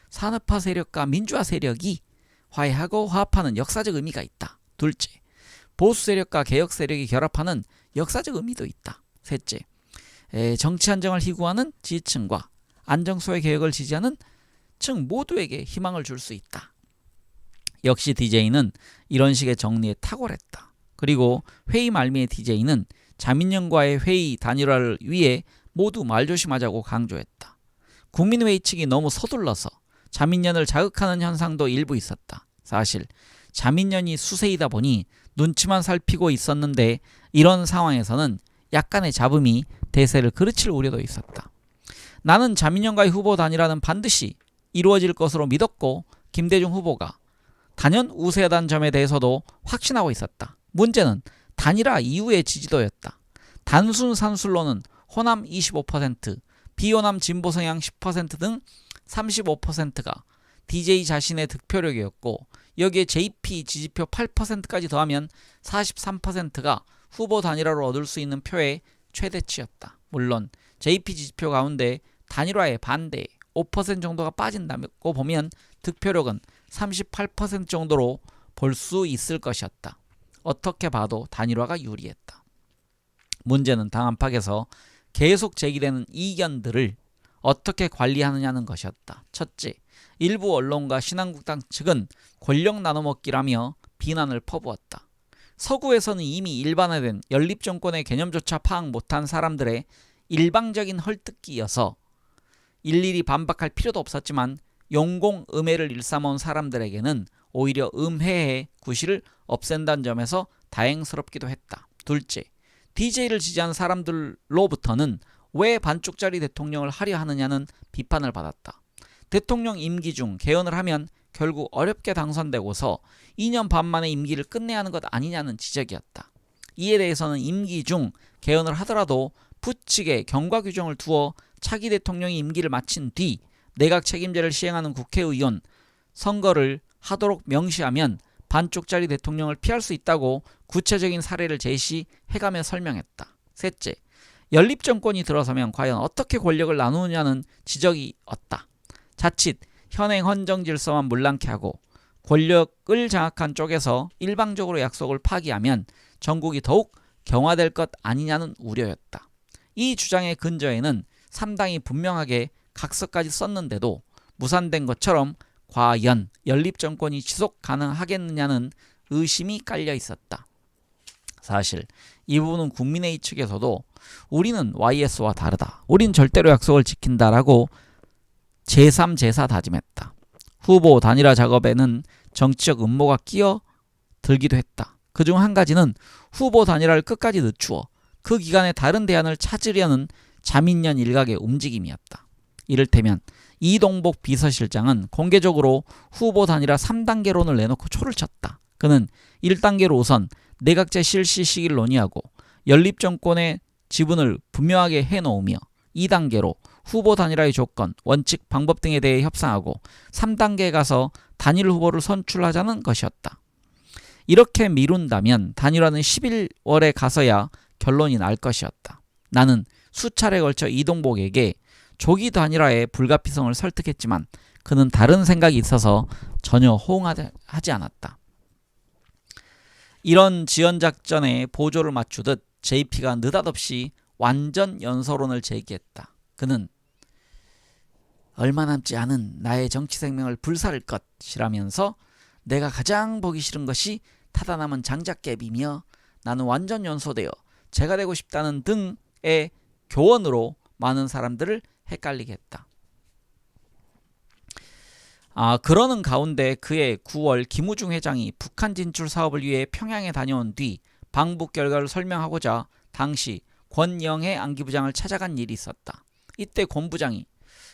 산업화 세력과 민주화 세력이 화해하고 화합하는 역사적 의미가 있다. 둘째, 보수 세력과 개혁 세력이 결합하는 역사적 의미도 있다. 셋째, 정치 안정을 희구하는 지지층과 안정소의 개혁을 지지하는 층 모두에게 희망을 줄 수 있다. 역시 DJ는 이런 식의 정리에 탁월했다. 그리고 회의 말미에 DJ는 자민련과의 회의 단일화를 위해 모두 말조심하자고 강조했다. 국민회의 측이 너무 서둘러서 자민련을 자극하는 현상도 일부 있었다. 사실 자민련이 수세이다 보니 눈치만 살피고 있었는데 이런 상황에서는 약간의 잡음이 대세를 그르칠 우려도 있었다. 나는 자민련과의 후보 단일화는 반드시 이루어질 것으로 믿었고 김대중 후보가 단연 우세하다는 점에 대해서도 확신하고 있었다. 문제는 단일화 이후의 지지도였다. 단순 산술로는 호남 25%, 비호남 진보 성향 10%등 35%가 DJ 자신의 득표력이었고 여기에 JP 지지표 8%까지 더하면 43%가 후보 단일화로 얻을 수 있는 표의 최대치였다. 물론 JP 지지표 가운데 단일화에 반대 5% 정도가 빠진다고 보면 득표력은 38% 정도로 볼 수 있을 것이었다. 어떻게 봐도 단일화가 유리했다. 문제는 당 안팎에서 계속 제기되는 이견들을 어떻게 관리하느냐는 것이었다. 첫째, 일부 언론과 신한국당 측은 권력 나눠먹기라며 비난을 퍼부었다. 서구에서는 이미 일반화된 연립정권의 개념조차 파악 못한 사람들의 일방적인 헐뜯기여서 일일이 반박할 필요도 없었지만 용공음해를 일삼아온 사람들에게는 오히려 음해의 구실을 없앤다는 점에서 다행스럽기도 했다. 둘째, DJ를 지지하는 사람들로부터는 왜 반쪽짜리 대통령을 하려 하느냐는 비판을 받았다. 대통령 임기 중 개헌을 하면 결국 어렵게 당선되고서 2년 반 만에 임기를 끝내야 하는 것 아니냐는 지적이었다. 이에 대해서는 임기 중 개헌을 하더라도 부칙에 경과 규정을 두어 차기 대통령이 임기를 마친 뒤 내각 책임제를 시행하는 국회의원 선거를 하도록 명시하면 반쪽짜리 대통령을 피할 수 있다고 구체적인 사례를 제시해가며 설명했다. 셋째, 연립정권이 들어서면 과연 어떻게 권력을 나누느냐는 지적이 없다. 자칫 현행 헌정 질서만 문란케 하고 권력을 장악한 쪽에서 일방적으로 약속을 파기하면 전국이 더욱 경화될 것 아니냐는 우려였다. 이 주장의 근저에는 3당이 분명하게 각서까지 썼는데도 무산된 것처럼 과연 연립정권이 지속 가능하겠느냐는 의심이 깔려 있었다. 사실 이 부분은 국민의힘 측에서도 우리는 YS와 다르다. 우린 절대로 약속을 지킨다라고 제3, 제4 다짐했다. 후보 단일화 작업에는 정치적 음모가 끼어들기도 했다. 그중 한 가지는 후보 단일화를 끝까지 늦추어 그 기간에 다른 대안을 찾으려는 자민련 일각의 움직임이었다. 이를테면 이동복 비서실장은 공개적으로 후보 단일화 3단계론을 내놓고 초를 쳤다. 그는 1단계로 우선 내각제 실시 시기를 논의하고 연립정권의 지분을 분명하게 해놓으며 2단계로 후보 단일화의 조건, 원칙, 방법 등에 대해 협상하고 3단계에 가서 단일 후보를 선출하자는 것이었다. 이렇게 미룬다면 단일화는 11월에 가서야 결론이 날 것이었다. 나는 수차례 걸쳐 이동복에게 조기 단일화의 불가피성을 설득했지만 그는 다른 생각이 있어서 전혀 호응하지 않았다. 이런 지연작전에 보조를 맞추듯 JP가 느닷없이 완전 연서론을 제기했다. 그는 얼마 남지 않은 나의 정치 생명을 불사를 것이라면서 내가 가장 보기 싫은 것이 타다 남은 장작개비며 나는 완전 연소되어 제가 되고 싶다는 등의 교원으로 많은 사람들을 헷갈리게 했다. 그러는 가운데 그해 9월 김우중 회장이 북한 진출 사업을 위해 평양에 다녀온 뒤 방북 결과를 설명하고자 당시 권영해 안기부장을 찾아간 일이 있었다. 이때 권 부장이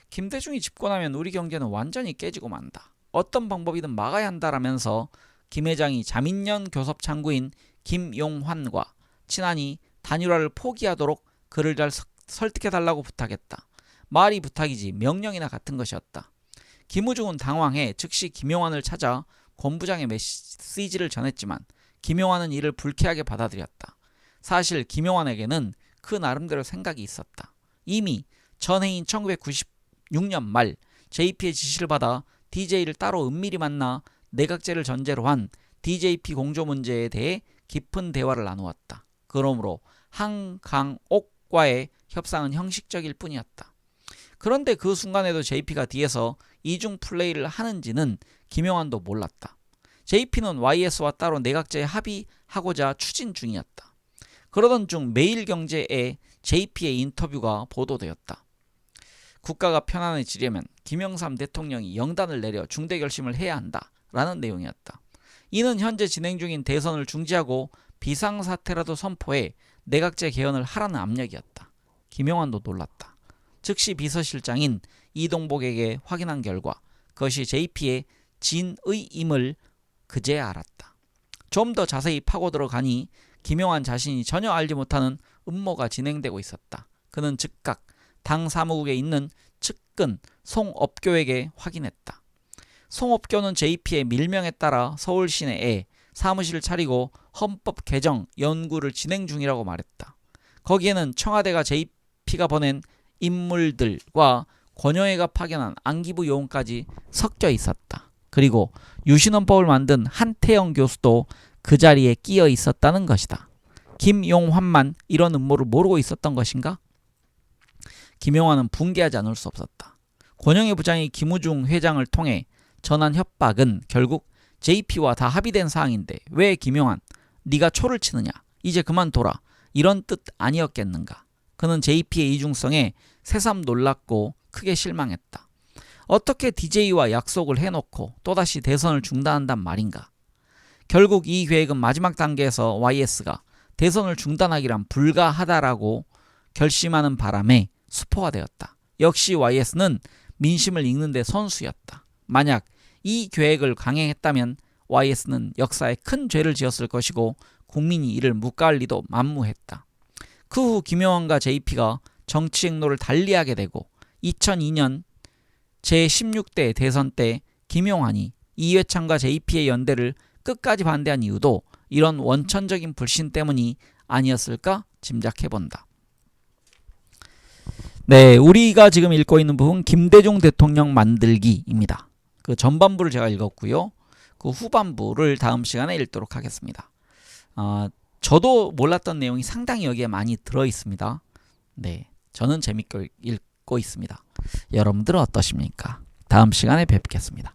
김대중이 집권하면 우리 경제는 완전히 깨지고 만다. 어떤 방법이든 막아야 한다라면서 김 회장이 자민련 교섭 창구인 김용환과 친하니 단일화를 포기하도록 그를 잘 설득해달라고 부탁했다. 말이 부탁이지 명령이나 같은 것이었다. 김우중은 당황해 즉시 김용환을 찾아 권 부장의 메시지를 전했지만 김용환은 이를 불쾌하게 받아들였다. 사실 김용환에게는 그 나름대로 생각이 있었다. 이미 전해인 1996년 말 JP의 지시를 받아 DJ를 따로 은밀히 만나 내각제를 전제로 한 DJP 공조 문제에 대해 깊은 대화를 나누었다. 그러므로 한강옥과의 협상은 형식적일 뿐이었다. 그런데 그 순간에도 JP가 뒤에서 이중 플레이를 하는지는 김용환도 몰랐다. JP는 YS와 따로 내각제에 합의하고자 추진 중이었다. 그러던 중 매일경제에 JP의 인터뷰가 보도되었다. 국가가 편안해지려면 김영삼 대통령이 영단을 내려 중대 결심을 해야 한다 라는 내용이었다. 이는 현재 진행 중인 대선을 중지하고 비상사태라도 선포해 내각제 개헌을 하라는 압력이었다. 김용환도 놀랐다. 즉시 비서실장인 이동복에게 확인한 결과 그것이 JP의 진의임을 그제야 알았다. 좀 더 자세히 파고 들어가니 김용환 자신이 전혀 알지 못하는 음모가 진행되고 있었다. 그는 즉각 당 사무국에 있는 측근 송업교에게 확인했다. 송업교는 JP의 밀명에 따라 서울 시내에 사무실을 차리고 헌법 개정 연구를 진행 중이라고 말했다. 거기에는 청와대가 JP가 보낸 인물들과 권여회가 파견한 안기부 요원까지 섞여 있었다. 그리고 유신헌법을 만든 한태영 교수도 그 자리에 끼어 있었다는 것이다. 김용환만 이런 음모를 모르고 있었던 것인가? 김용환은 붕괴하지 않을 수 없었다. 권영애 부장이 김우중 회장을 통해 전한 협박은 결국 JP와 다 합의된 사항인데 왜 김용환, 네가 초를 치느냐, 이제 그만둬라, 이런 뜻 아니었겠는가. 그는 JP의 이중성에 새삼 놀랐고 크게 실망했다. 어떻게 DJ와 약속을 해놓고 또다시 대선을 중단한단 말인가. 결국 이 계획은 마지막 단계에서 YS가 대선을 중단하기란 불가하다라고 결심하는 바람에 수포가 되었다. 역시 YS는 민심을 읽는 데 선수였다. 만약 이 계획을 강행했다면 YS는 역사에 큰 죄를 지었을 것이고 국민이 이를 묵과할 리도 만무했다. 그 후 김용환과 JP가 정치 행로를 달리하게 되고 2002년 제16대 대선 때 김용환이 이회창과 JP의 연대를 끝까지 반대한 이유도 이런 원천적인 불신 때문이 아니었을까 짐작해본다. 네, 우리가 지금 읽고 있는 부분 김대중 대통령 만들기입니다. 그 전반부를 제가 읽었고요. 그 후반부를 다음 시간에 읽도록 하겠습니다. 저도 몰랐던 내용이 상당히 여기에 많이 들어있습니다. 네, 저는 재밌게 읽고 있습니다. 여러분들은 어떠십니까? 다음 시간에 뵙겠습니다.